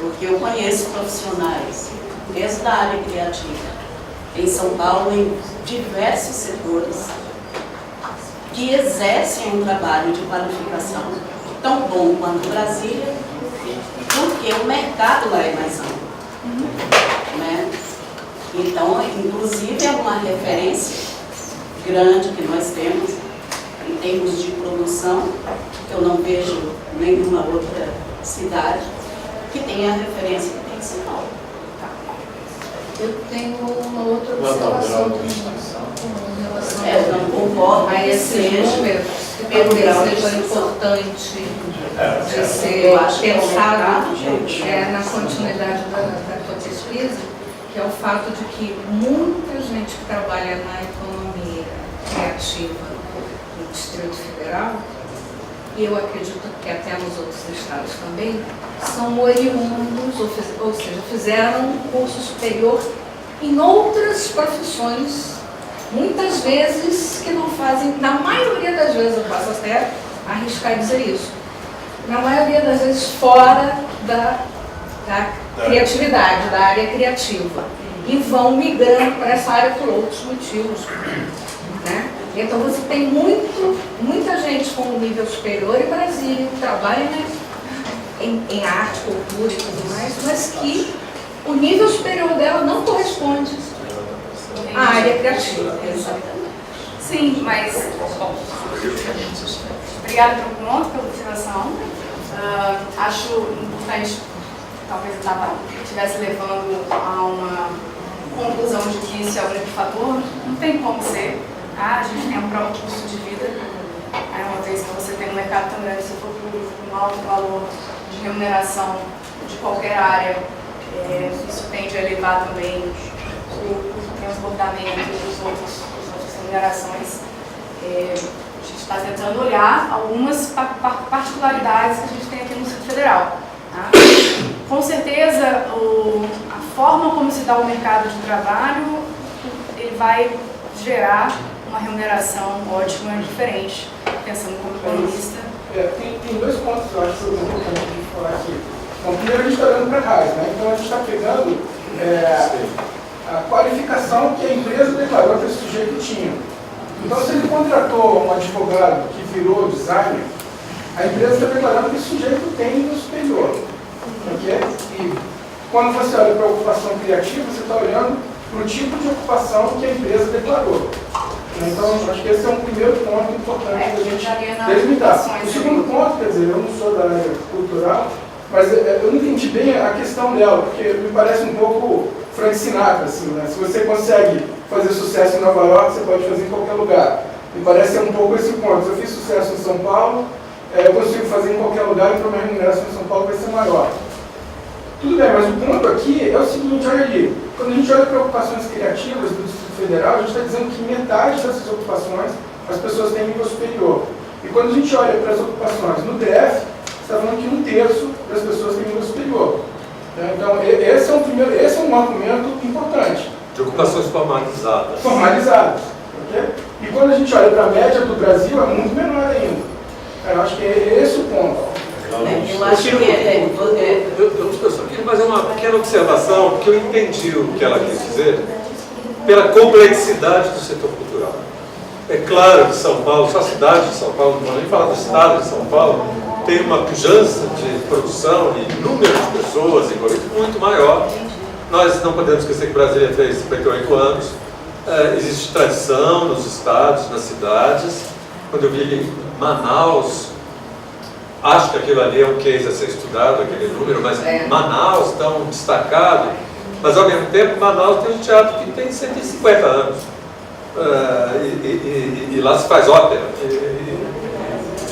Porque eu conheço profissionais, desde a área criativa, em São Paulo, em diversos setores, que exercem um trabalho de qualificação tão bom quanto Brasília, porque o mercado lá é mais amplo. Né? Então, inclusive, é uma referência grande que nós temos em termos de produção, que eu não vejo nenhuma outra cidade que tenha a referência que tem em São Paulo. Eu tenho uma outra observação com relação eu não concordo a esses números, que talvez seja importante de ser pensado na continuidade da tua pesquisa, que é o fato de que muita gente que trabalha na economia criativa no Distrito Federal, e eu acredito que até nos outros estados também, são oriundos, ou seja, fizeram um curso superior em outras profissões, muitas vezes que não fazem, na maioria das vezes, eu posso até arriscar dizer isso, na maioria das vezes fora da criatividade, da área criativa, e vão migrando para essa área por outros motivos. Né? Então você tem muita gente com um nível superior em Brasília, que trabalha em arte, cultura e tudo mais, mas que o nível superior dela não corresponde à área criativa. Exatamente. Sim, mas, bom, obrigada pelo ponto, pela observação. Acho importante, talvez a etapa estivesse levando a uma conclusão de que isso é o grande fator. Não tem como ser. A gente tem um próprio custo de vida. Uma vez que você tem um mercado tão grande, se for público, com alto valor de remuneração de qualquer área, isso tende a elevar também o transportamento das outras remunerações. A gente está tentando olhar algumas particularidades que a gente tem aqui no Distrito Federal. Tá? Com certeza, a forma como se dá o mercado de trabalho, ele vai gerar uma remuneração ótima e diferente, pensando como economista. Tem dois pontos que eu acho que é importante a gente falar aqui. Bom, primeiro a gente está olhando para a RAIS, né? Então a gente está pegando a qualificação que a empresa declarou que esse sujeito tinha. Então, se ele contratou um advogado que virou designer, a empresa está declarando que esse sujeito tem nível superior. Okay? E quando você olha para a ocupação criativa, você está olhando para o tipo de ocupação que a empresa declarou. Então, acho que esse é um primeiro ponto importante da gente delimitar. O segundo ponto, quer dizer, eu não sou da área cultural, mas eu não entendi bem a questão dela, porque me parece um pouco Frank Sinatra, assim, né? Se você consegue fazer sucesso em Nova York, você pode fazer em qualquer lugar. Me parece ser um pouco esse ponto. Se eu fiz sucesso em São Paulo, eu consigo fazer em qualquer lugar, então minha remuneração em São Paulo vai ser maior. Tudo bem, mas o ponto aqui é o seguinte, olha ali, quando a gente olha para ocupações criativas do Distrito Federal, a gente está dizendo que metade dessas ocupações as pessoas têm nível superior. E quando a gente olha para as ocupações no DF, você está falando que 1/3 das pessoas têm nível superior. Então, esse é um argumento importante. De ocupações formalizadas. Formalizadas. Okay? E quando a gente olha para a média do Brasil, é muito menor ainda. Eu acho que é esse o ponto. Eu acho que eu só queria fazer uma pequena observação, porque eu entendi o que ela quis dizer pela complexidade do setor cultural. É claro que São Paulo, só a cidade de São Paulo, não vou nem falar do estado de São Paulo, tem uma pujança de produção e número de pessoas envolvidas muito maior. Nós não podemos esquecer que Brasília fez 58 anos, existe tradição nos estados, nas cidades. Quando eu vi Manaus, acho que aquilo ali é um case a ser estudado, aquele número, mas Manaus tão destacado, mas ao mesmo tempo Manaus tem um teatro que tem 150 anos. E lá se faz ópera.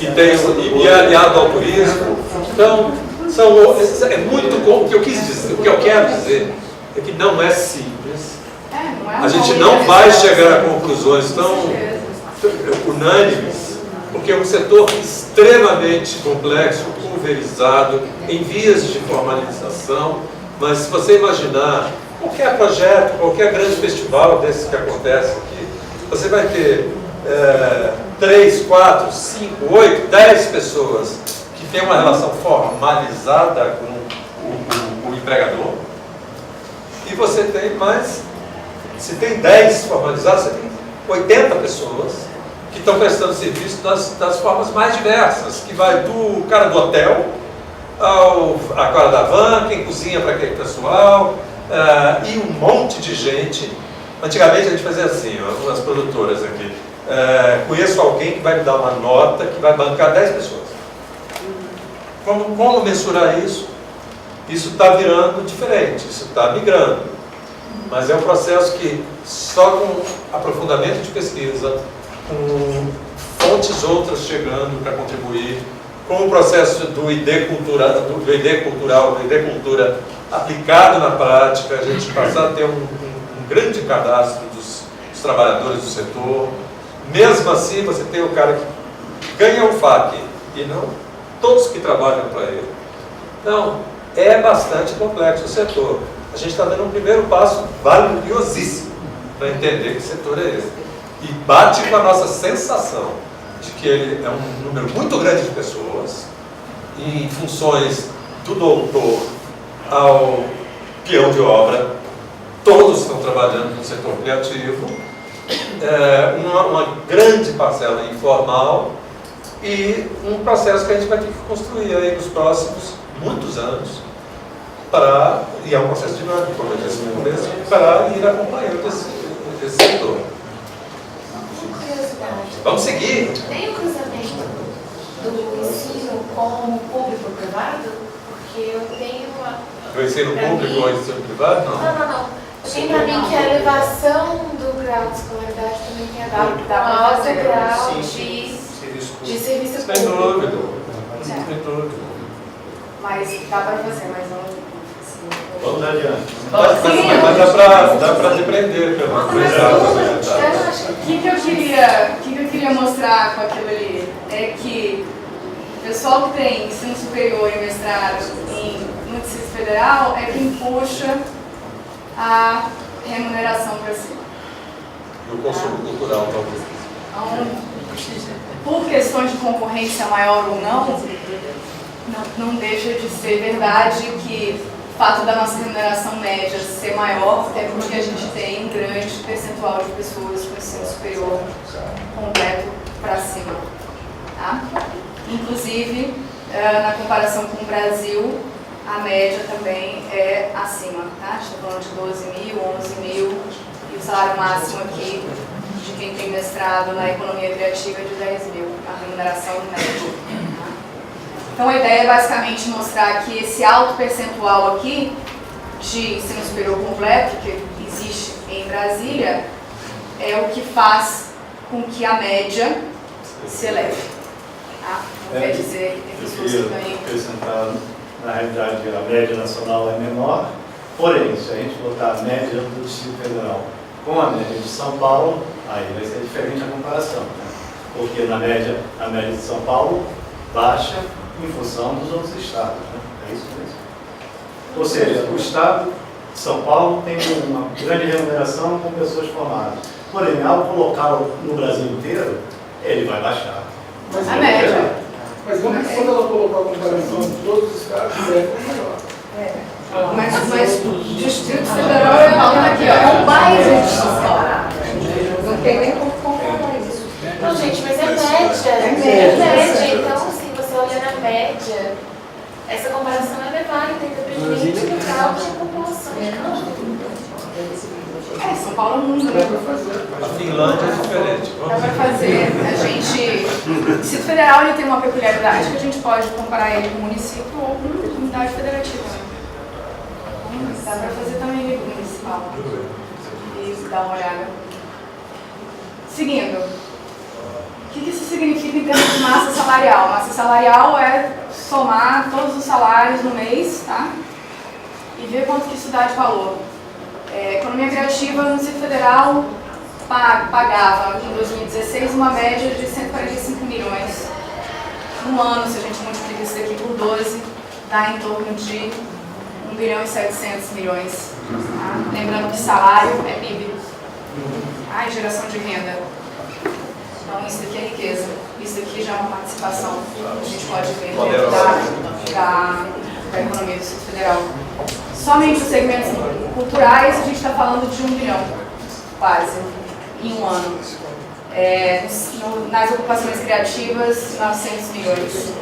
E é aliado ao turismo. Então, é muito o que eu quis dizer, o que eu quero dizer é que não é simples. A gente não vai chegar a conclusões tão unânimes, porque é um setor extremamente complexo, pulverizado, em vias de formalização. Mas se você imaginar qualquer projeto, qualquer grande festival desses que acontece aqui, você vai ter 3, 4, 5, 8, 10 pessoas que têm uma relação formalizada com o empregador, e você tem mais, se tem 10 formalizados, você tem 80 pessoas que estão prestando serviço das formas mais diversas, que vai do cara do hotel, a cara da van, quem cozinha para aquele pessoal, e um monte de gente. Antigamente a gente fazia assim, algumas produtoras aqui, conheço alguém que vai me dar uma nota que vai bancar 10 pessoas. Como mensurar isso? Isso está virando diferente, isso está migrando. Mas é um processo que só com aprofundamento de pesquisa, com fontes outras chegando para contribuir, com o processo do ID cultural, do ID cultura aplicado na prática, a gente passar a ter um grande cadastro dos trabalhadores do setor. Mesmo assim, você tem o cara que ganha o FAC e não todos que trabalham para ele. Então, é bastante complexo o setor. A gente está dando um primeiro passo valiosíssimo para entender que setor é esse. E bate com a nossa sensação de que ele é um número muito grande de pessoas, em funções do doutor ao peão de obra, todos estão trabalhando no setor criativo, uma grande parcela informal e um processo que a gente vai ter que construir aí nos próximos muitos anos, e é um processo dinâmico, como eu disse no começo, para ir acompanhando esse setor. Vamos seguir. Tem o cruzamento do ensino com o público privado? Porque eu tenho uma... O ensino público ou o ensino privado? Não. Não. Tem para mim que a elevação do grau de escolaridade também tem a ver com o alto grau de serviço público. Sem dúvida. Sem dúvida. Mas dá para fazer, mas não... Vamos adiante. Mas dá para depreender pela O que eu queria mostrar com aquilo ali é que o pessoal que tem ensino superior e mestrado no Distrito Federal é quem puxa a remuneração para cima. E o consumo cultural, talvez. Então, por questões de concorrência maior ou não deixa de ser verdade que o fato da nossa remuneração média ser maior é porque a gente tem um grande percentual de pessoas com ensino superior completo para cima. Tá? Inclusive, na comparação com o Brasil, a média também é acima. Tá? A gente está falando de 12 mil, 11 mil, e o salário máximo aqui de quem tem mestrado na economia criativa é de 10 mil, a remuneração média. Então a ideia é basicamente mostrar que esse alto percentual aqui de ensino superior completo, que existe em Brasília, é o que faz com que a média se eleve. Tá? Não quer dizer que as pessoas que ganham... acrescentar, na realidade, a média nacional é menor, porém, se a gente botar a média do Distrito Federal com a média de São Paulo, aí vai ser diferente a comparação, né? Porque na média, a média de São Paulo baixa em função dos outros estados, né? É isso mesmo. Ou seja, o estado de São Paulo tem uma grande remuneração com pessoas formadas. Porém, ao colocá-lo no Brasil inteiro, ele vai baixar. Mas a média. Mas quando ela colocar a comparação de todos os estados, é maior. Mas o Distrito Federal é aqui, ó. É um bairro de São Paulo. Não tem nem como comparar isso. Não, gente, mas é média. É média. Então, se você olha na média, essa comparação é válida, independente do grau de população. São Paulo é um mundo, né? A Finlândia é diferente. Dá para fazer. A gente... O Distrito Federal ele tem uma peculiaridade que a gente pode comparar ele com o município ou com unidade federativa. Dá para fazer também nível municipal. E dar uma olhada. Seguindo. O que isso significa em termos de massa salarial? Massa salarial é somar todos os salários no mês, tá? E ver quanto que isso dá de valor. Economia criativa no Distrito Federal pagava em 2016 uma média de 145 milhões. No ano, se a gente multiplica isso daqui por 12, dá em torno de 1 bilhão e 700 milhões. Tá? Lembrando que salário é PIB. E geração de renda. Então isso daqui é riqueza. Isso aqui já é uma participação que a gente pode ver dentro da economia do Distrito Federal. Somente os segmentos culturais, a gente está falando de 1 bilhão, quase, em um ano. Nas ocupações criativas, 900 milhões.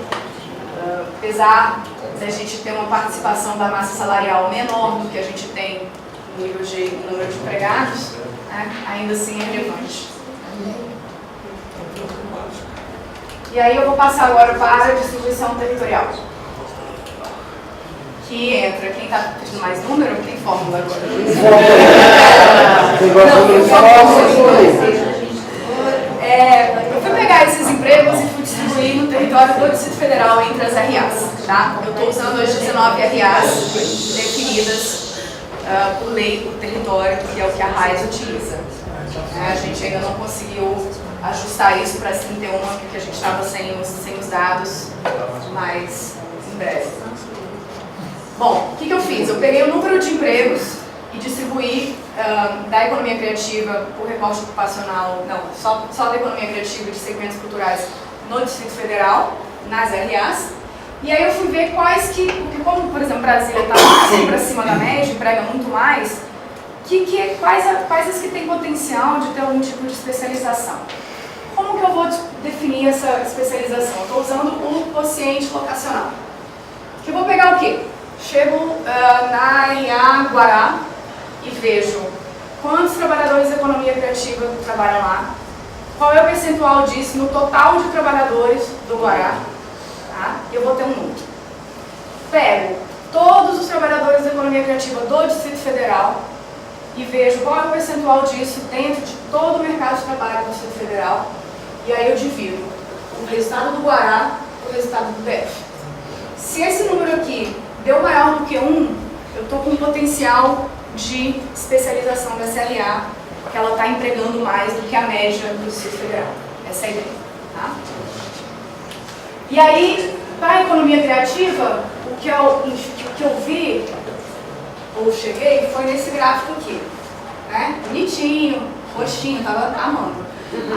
Apesar da gente ter uma participação da massa salarial menor do que a gente tem no nível de número de empregados, né, ainda assim é relevante. E aí eu vou passar agora para a distribuição territorial. Que entra, quem está pedindo mais número, tem fórmula agora. Eu fui pegar esses empregos e fui distribuir no território do Distrito Federal entre as RAs. Tá? Eu estou usando as 19 RAs definidas por lei do território, que é o que a RAIS utiliza. A gente ainda não conseguiu ajustar isso para 31, porque a gente estava sem os dados, mas em breve. Bom, o que eu fiz? Eu peguei o número de empregos e distribuí da economia criativa por recorte ocupacional, não, só da economia criativa e de segmentos culturais no Distrito Federal, nas RAs. E aí eu fui ver quais porque como, por exemplo, Brasília está sempre acima da média, emprega muito mais, quais as que têm potencial de ter algum tipo de especialização. Como que eu vou definir essa especialização? Eu estou usando o quociente locacional. Que eu vou pegar o quê? Chego na RA Guará e vejo quantos trabalhadores da economia criativa trabalham lá, qual é o percentual disso no total de trabalhadores do Guará, tá? E eu vou ter um número. Pego todos os trabalhadores da economia criativa do Distrito Federal e vejo qual é o percentual disso dentro de todo o mercado de trabalho do Distrito Federal, e aí eu divido o resultado do Guará com o resultado do DF. Se esse número aqui deu maior do que 1, eu estou com um potencial de especialização da CRA, que ela está empregando mais do que a média do Distrito Federal. Essa é a ideia. Tá? E aí, para a economia criativa, o que eu vi, ou cheguei, foi nesse gráfico aqui. Né? Bonitinho, roxinho, estava amando.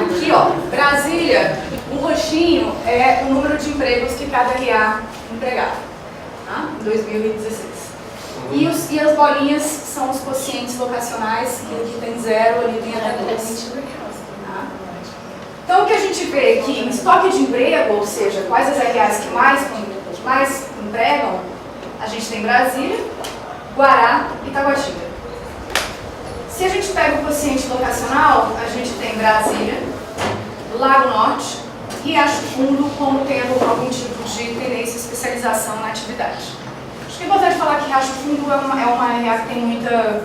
Aqui, ó, Brasília, o roxinho é o número de empregos que cada RA empregava. Tá? Em 2016. E as bolinhas são os quocientes locacionais, que aqui tem 0, ali tem até 2. Tá? Então o que a gente vê aqui em estoque de emprego, ou seja, quais as RAs que mais empregam, a gente tem Brasília, Guará e Taguatinga. Se a gente pega o quociente locacional, a gente tem Brasília, Lago Norte e Acho Fundo como tendo algum tipo de tendência e especialização na atividade. Acho que é importante falar que Riacho Fundo é uma RA que tem muita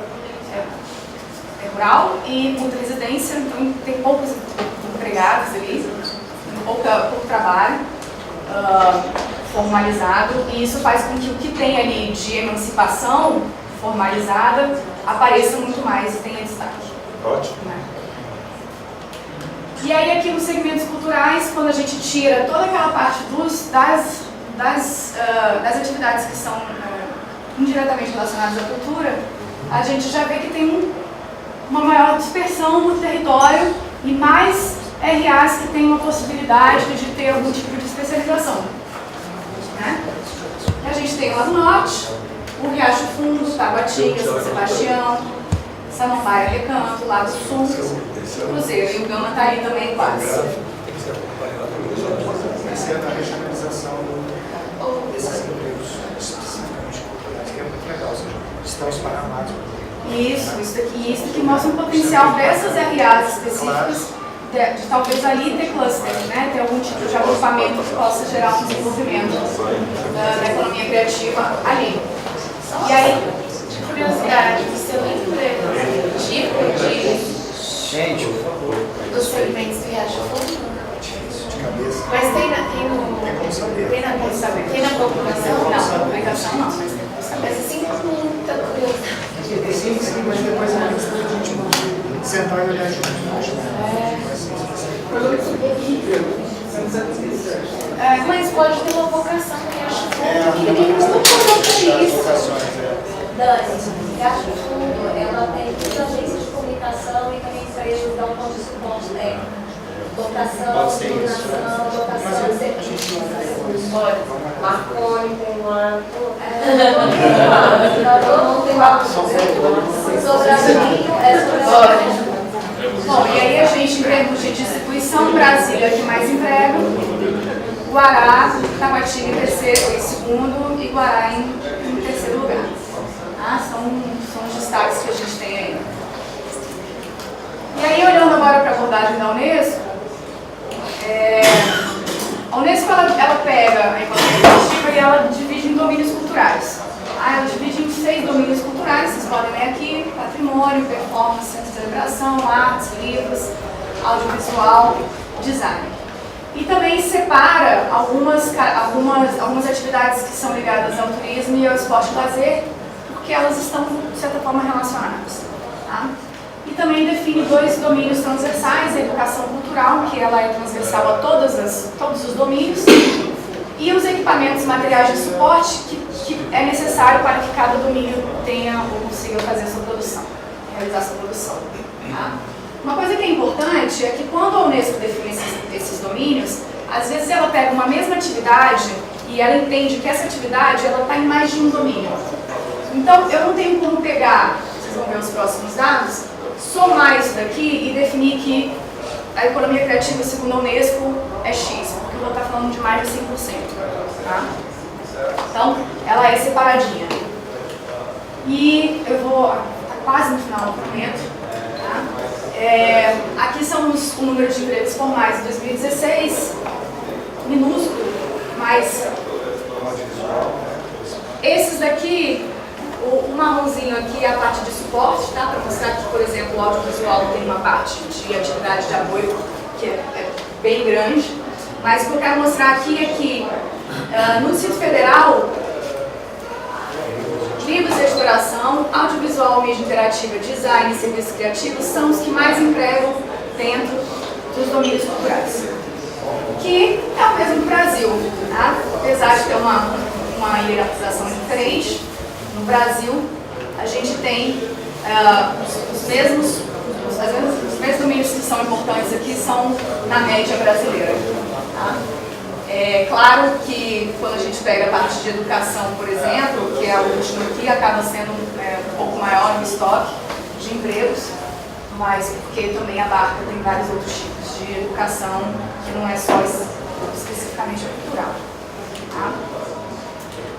rural e muita residência, então tem poucos empregados ali, tem pouco trabalho formalizado, e isso faz com que o que tem ali de emancipação formalizada apareça muito mais e tenha destaque. Ótimo. E aí aqui nos segmentos culturais, quando a gente tira toda aquela parte das atividades que são indiretamente relacionadas à cultura, a gente já vê que tem uma maior dispersão no território e mais RAs que têm uma possibilidade de ter algum tipo de especialização. Né? A gente tem lá no norte, o Riacho Fundo, Taguatinga, São Sebastião, Samambaia, Recanto, lá do sul, Cruzeiro, e o Gama está aí também quase. Essa é a regionalização desses empregos especificamente culturais, que é muito legal, ou seja, estão esparramados. Isso aqui mostra um potencial dessas RAs específicas, de talvez ali ter cluster, né? Ter algum tipo de agrupamento que possa gerar um desenvolvimento da economia criativa ali. E aí, curiosidade, você lembra tipo dos segmentos do Riacho Fundo? Mas tem na população? Não, na publicação não, mas tem como saber. Mas assim, muita curiosidade. Sim, mas depois a gente sentar e olhar junto. Mas pode ter uma vocação no Riacho Fundo. Dani, Riacho Fundo, ela tem muitas agências de comunicação e também empresas dão ponto de suporte técnico. Dotação, donação, dotação de serviços. Marconi tem lá. Não tem lá. Sobradinho é Sobradinho. Bom, e aí a gente, em termos de distribuição, Brasília é que mais entrega, Guará, Taguatinga em segundo e Guará em terceiro lugar. São os destaques que a gente tem aí. E aí, olhando agora para a abordagem da Unesco, a Unesco ela pega a economia criativa e ela divide em domínios culturais. Ela divide em 6 domínios culturais, vocês podem ler aqui: patrimônio, performance, celebração, artes, livros, audiovisual, design. E também separa algumas atividades que são ligadas ao turismo e ao esporte e lazer, porque elas estão, de certa forma, relacionadas. Tá? E também define 2 domínios transversais: a educação cultural, que ela é transversal a todos os domínios, e os equipamentos materiais de suporte, que é necessário para que cada domínio tenha ou consiga fazer a sua produção, realizar a sua produção. Tá? Uma coisa que é importante é que quando a Unesco define esses domínios, às vezes ela pega uma mesma atividade e ela entende que essa atividade está em mais de um domínio. Então, eu não tenho como pegar, vocês vão ver os próximos dados, somar isso daqui e definir que a economia criativa, segundo a Unesco, é X, porque eu vou estar falando de mais de 100%. Tá? Então, ela é separadinha. E eu vou, tá quase no final do documento. Tá? Aqui são o número de empregos formais de 2016, minúsculo, mas esses daqui, o marronzinho aqui é a parte de suporte, tá? Para mostrar que, por exemplo, o audiovisual tem uma parte de atividade de apoio que é bem grande, mas o que eu quero mostrar aqui é que no Distrito Federal, livros e editoração, audiovisual, mídia interativa, design e serviços criativos são os que mais empregam dentro dos domínios culturais, que é o mesmo do Brasil, tá? Apesar de ter uma hierarquização diferente. No Brasil, a gente tem os mesmos domínios que são importantes aqui são na média brasileira. Tá? É claro que quando a gente pega a parte de educação, por exemplo, que é a última aqui, acaba sendo um pouco maior o estoque de empregos, mas porque também abarca, tem vários outros tipos de educação que não é só especificamente cultural. Tá?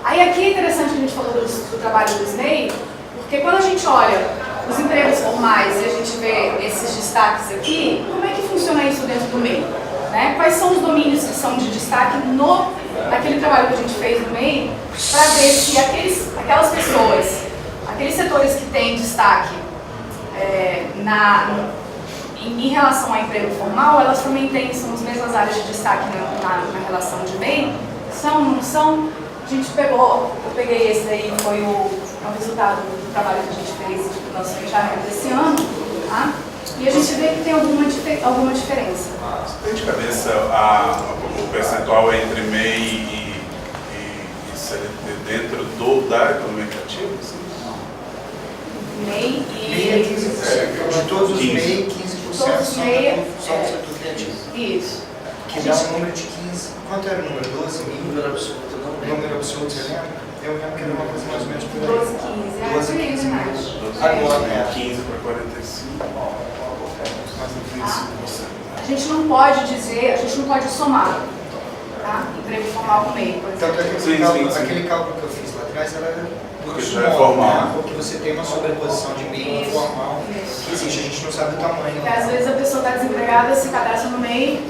Aí aqui é interessante que a gente falou do trabalho do SNEI, porque quando a gente olha os empregos formais e a gente vê esses destaques aqui, como é que funciona isso dentro do MEI? Né? Quais são os domínios que são de destaque no naquele trabalho que a gente fez no MEI, para ver se aquelas pessoas, aqueles setores que têm destaque em relação ao emprego formal, elas também são as mesmas áreas de destaque na relação de MEI? São, não são? A gente eu peguei esse daí, foi o resultado do trabalho que a gente fez no nosso fechamento desse ano, tá? E a gente vê que tem alguma diferença. Tem de cabeça o percentual entre MEI e CLT dentro da economia criativa? MEI MEI é 15%. De todos os MEI, 15% são do setor criativo. Isso. Que dá um número de 15. Quanto era o número? 12 mil? Número absoluto, não lembro. Número absoluto, você lembra? Eu lembro que era uma coisa mais ou menos por aí. 12, 15. 12, 15 mil. 12, Agora, 15 para 45. A gente não pode dizer, a gente não pode somar, tá? Emprego formal com MEI, por exemplo. Tanto aquele cálculo que eu fiz lá atrás era porque já é formal. Porque você tem uma sobreposição de MEI formal que existe, a gente não sabe o tamanho. Porque às vezes a pessoa está desempregada, se cadastra no MEI,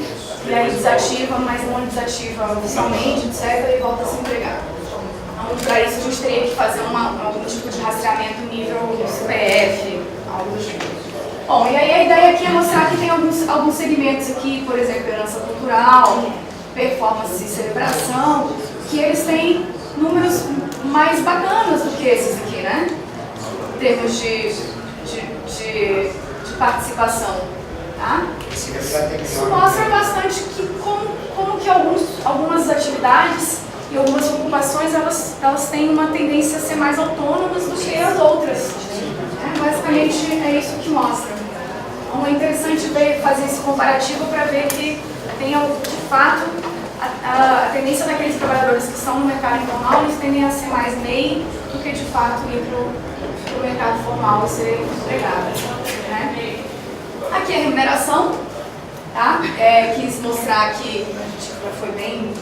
e aí desativa, mas não desativa oficialmente, etc., e volta a se empregar. Então, para isso, a gente teria que fazer algum tipo de rastreamento nível CPF, algo do tipo. Bom, e aí a ideia aqui é mostrar que tem alguns segmentos aqui, por exemplo, herança cultural, performance e celebração, que eles têm números mais bacanas do que esses aqui, né? Em termos de participação, tá? Isso mostra bastante que como que algumas atividades e algumas ocupações, elas têm uma tendência a ser mais autônomas do que as outras. Basicamente é isso que mostra. Então é interessante fazer esse comparativo para ver que tem, de fato, a tendência daqueles trabalhadores que estão no mercado informal, eles tendem a ser mais MEI do que, de fato, ir para o mercado formal e ser empregado. Né? Aqui é a remuneração, tá? Quis mostrar que a gente já foi bem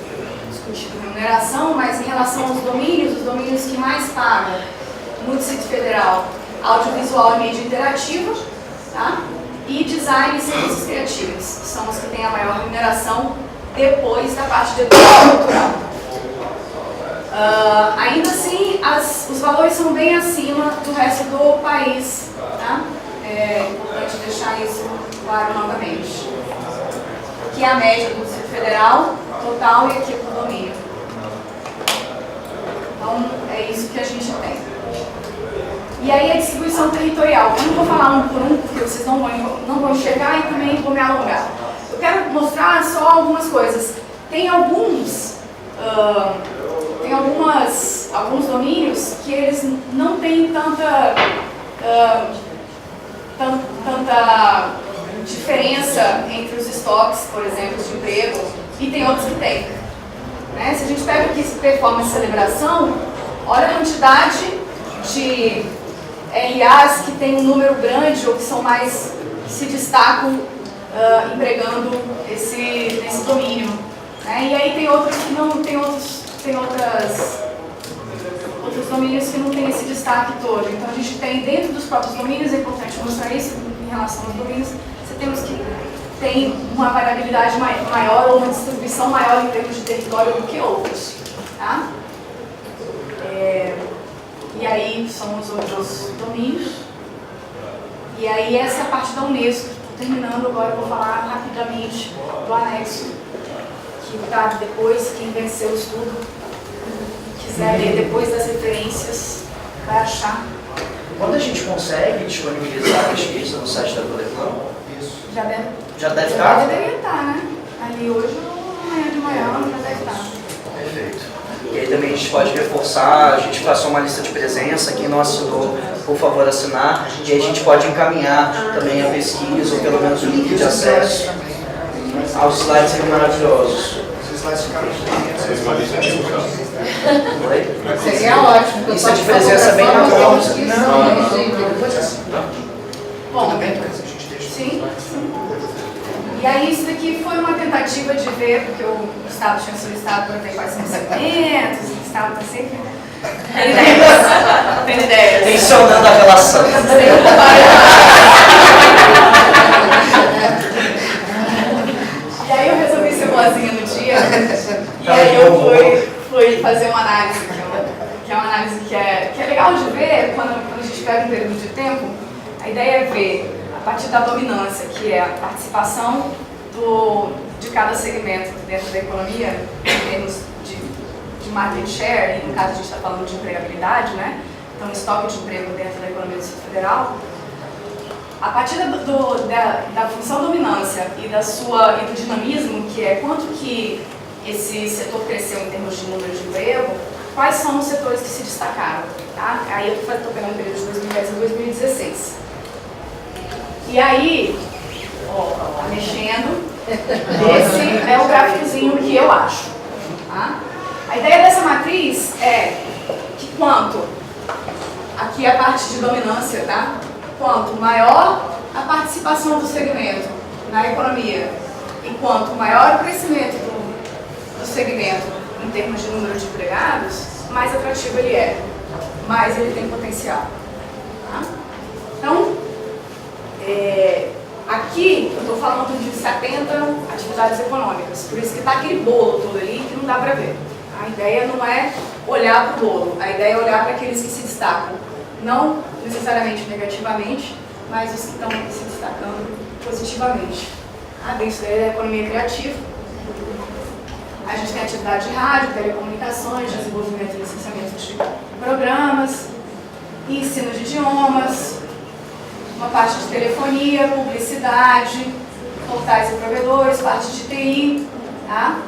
discutido a remuneração, mas em relação aos domínios, os domínios que mais pagam no Distrito Federal, audiovisual e mídia interativa, tá? E design e serviços criativos, são os que têm a maior remuneração depois da parte de educação cultural. Ainda assim, os valores são bem acima do resto do país, tá? É importante deixar isso claro novamente. Aqui é a média do Distrito Federal, total, e aqui do domínio. Então, é isso que a gente tem. E aí a distribuição territorial. Eu não vou falar um por um, porque vocês não vão enxergar e também vou me alongar. Eu quero mostrar só algumas coisas. Tem alguns domínios que eles não têm tanta diferença entre os estoques, por exemplo, de emprego, e tem outros que têm. Né? Se a gente pega aqui performance e celebração, olha a quantidade de RAs que tem um número grande ou que são mais, se destacam empregando nesse domínio. Né? E aí tem outros que não, tem outros domínios que não tem esse destaque todo. Então a gente tem dentro dos próprios domínios, é importante mostrar isso em relação aos domínios, você temos que tem uma variabilidade maior ou uma distribuição maior em termos de território do que outros. Tá? E aí são os outros domínios. E aí essa é a parte da Unesco. Estou terminando agora, vou falar rapidamente do anexo, que está depois, quem venceu o estudo, quiser ler depois das referências, vai achar. Quando a gente consegue disponibilizar a pesquisa no site da Colecão? Já deve estar? Já deveria estar, né? Ali hoje ou amanhã de manhã já deve estar. Perfeito. E aí também a gente pode reforçar, a gente passou uma lista de presença, quem não assinou, por favor, assinar, e aí a gente pode encaminhar também a pesquisa, ou pelo menos o link de acesso aos slides maravilhosos. Os slides ficaram bonitos. Seria ótimo. Lista de presença bem natural. Bom, tudo bem, mas a gente deixa. Sim. E aí isso daqui foi uma tentativa de ver, porque o Estado tinha solicitado para ver quais são os segmentos, o Estado está sempre tendo ideias. Tensionando a relação. E aí eu resolvi ser boazinha no dia, e aí eu fui análise que é legal de ver quando a gente pega um período de tempo. A ideia é ver, a partir da dominância, que é a participação de cada segmento dentro da economia, em termos de market share, e no caso a gente está falando de empregabilidade, né? Então, estoque de emprego dentro da economia do Distrito Federal. A partir da função dominância e do dinamismo, que é quanto que esse setor cresceu em termos de número de emprego, quais são os setores que se destacaram, tá? Aí eu estou pegando o período de 2010 a 2016. E aí, tá mexendo, esse é o gráficozinho que eu acho, tá? A ideia dessa matriz é que aqui é a parte de dominância, tá? Quanto maior a participação do segmento na economia e quanto maior o crescimento do segmento em termos de número de empregados, mais atrativo ele é, mais ele tem potencial. Tá? Então, aqui eu estou falando de 70 atividades econômicas, por isso que está aquele bolo todo ali que não dá para ver. A ideia não é olhar para o bolo, a ideia é olhar para aqueles que se destacam, não necessariamente negativamente, mas os que estão se destacando positivamente. Dentro da economia criativa, a gente tem atividade de rádio, telecomunicações, desenvolvimento e licenciamento de programas, ensino de idiomas, uma parte de telefonia, publicidade, portais e provedores, parte de TI. Tá?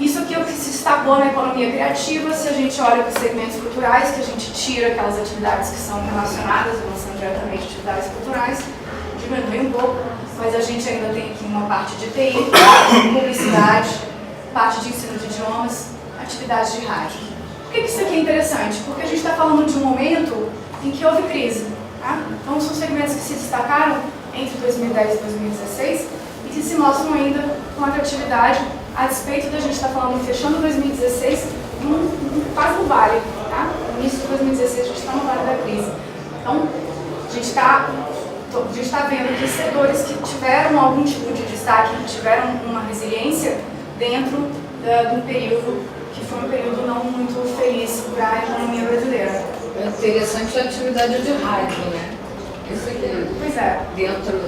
Isso aqui é o que se destacou na economia criativa. Se a gente olha para os segmentos culturais, que a gente tira aquelas atividades que são relacionadas, não são diretamente atividades culturais, diminui um pouco, mas a gente ainda tem aqui uma parte de TI, publicidade, parte de ensino de idiomas, atividades de rádio. Por que isso aqui é interessante? Porque a gente está falando de um momento em que houve crise. Tá? Então são segmentos que se destacaram entre 2010 e 2016 e que se mostram ainda com atratividade, a despeito da gente estar falando, fechando 2016, quase no vale. Tá? No início de 2016 a gente está no vale da crise. Então a gente está vendo que setores que tiveram algum tipo de destaque, que tiveram uma resiliência dentro de um período que foi um período não muito feliz para a economia brasileira. É interessante a atividade de rádio, né? Isso aqui, pois é. Dentro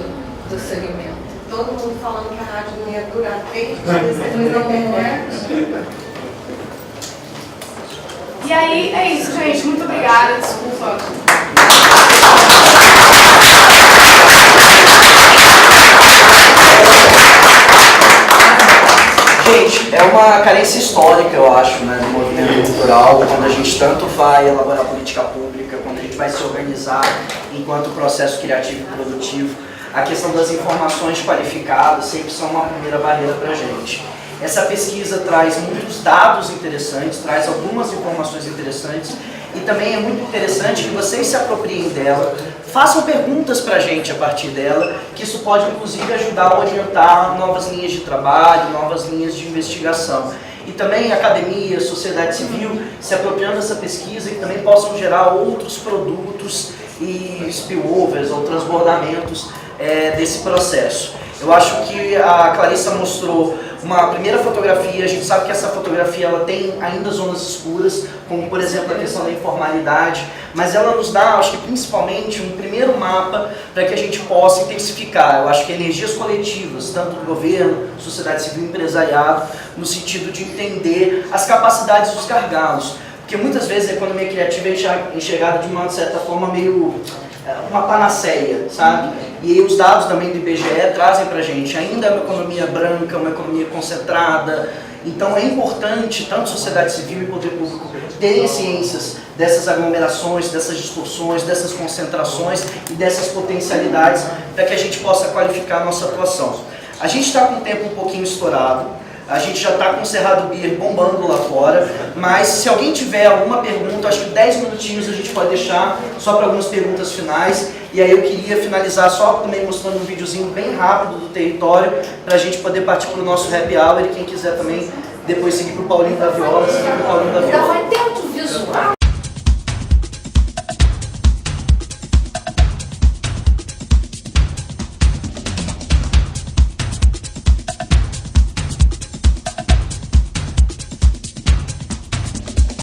do segmento. Todo mundo falando que a rádio não ia durar 3 dias, não é? E aí, é isso, gente. Muito obrigada. Desculpa. Gente, é uma carência histórica, eu acho, né, do movimento cultural, quando a gente tanto vai elaborar política pública, quando a gente vai se organizar enquanto processo criativo e produtivo, a questão das informações qualificadas sempre são uma primeira barreira para a gente. Essa pesquisa traz muitos dados interessantes, traz algumas informações interessantes e também é muito interessante que vocês se apropriem dela, façam perguntas para a gente a partir dela, que isso pode inclusive ajudar a orientar novas linhas de trabalho, novas linhas de investigação. E também a academia, a sociedade civil se apropriando dessa pesquisa e também possam gerar outros produtos e spillovers ou transbordamentos desse processo. Eu acho que a Clarissa mostrou uma primeira fotografia, a gente sabe que essa fotografia ela tem ainda zonas escuras, como por exemplo a questão da informalidade, mas ela nos dá, acho que principalmente, um primeiro mapa para que a gente possa intensificar, eu acho que energias coletivas, tanto do governo, sociedade civil e empresariado, no sentido de entender as capacidades dos gargalos, porque muitas vezes a economia criativa é enxergada de uma certa forma meio uma panaceia, sabe? E aí os dados também do IBGE trazem pra gente, ainda é uma economia branca, uma economia concentrada, então é importante, tanto sociedade civil e poder público, terem ciências dessas aglomerações, dessas distorções, dessas concentrações e dessas potencialidades para que a gente possa qualificar a nossa atuação. A gente está com o tempo um pouquinho estourado, a gente já está com o Cerrado Beer bombando lá fora, mas se alguém tiver alguma pergunta, acho que 10 minutinhos a gente pode deixar só para algumas perguntas finais. E aí eu queria finalizar só também mostrando um videozinho bem rápido do território, para a gente poder partir para o nosso happy hour e quem quiser também depois seguir para o Paulinho da Viola, seguir para o Paulinho da Viola.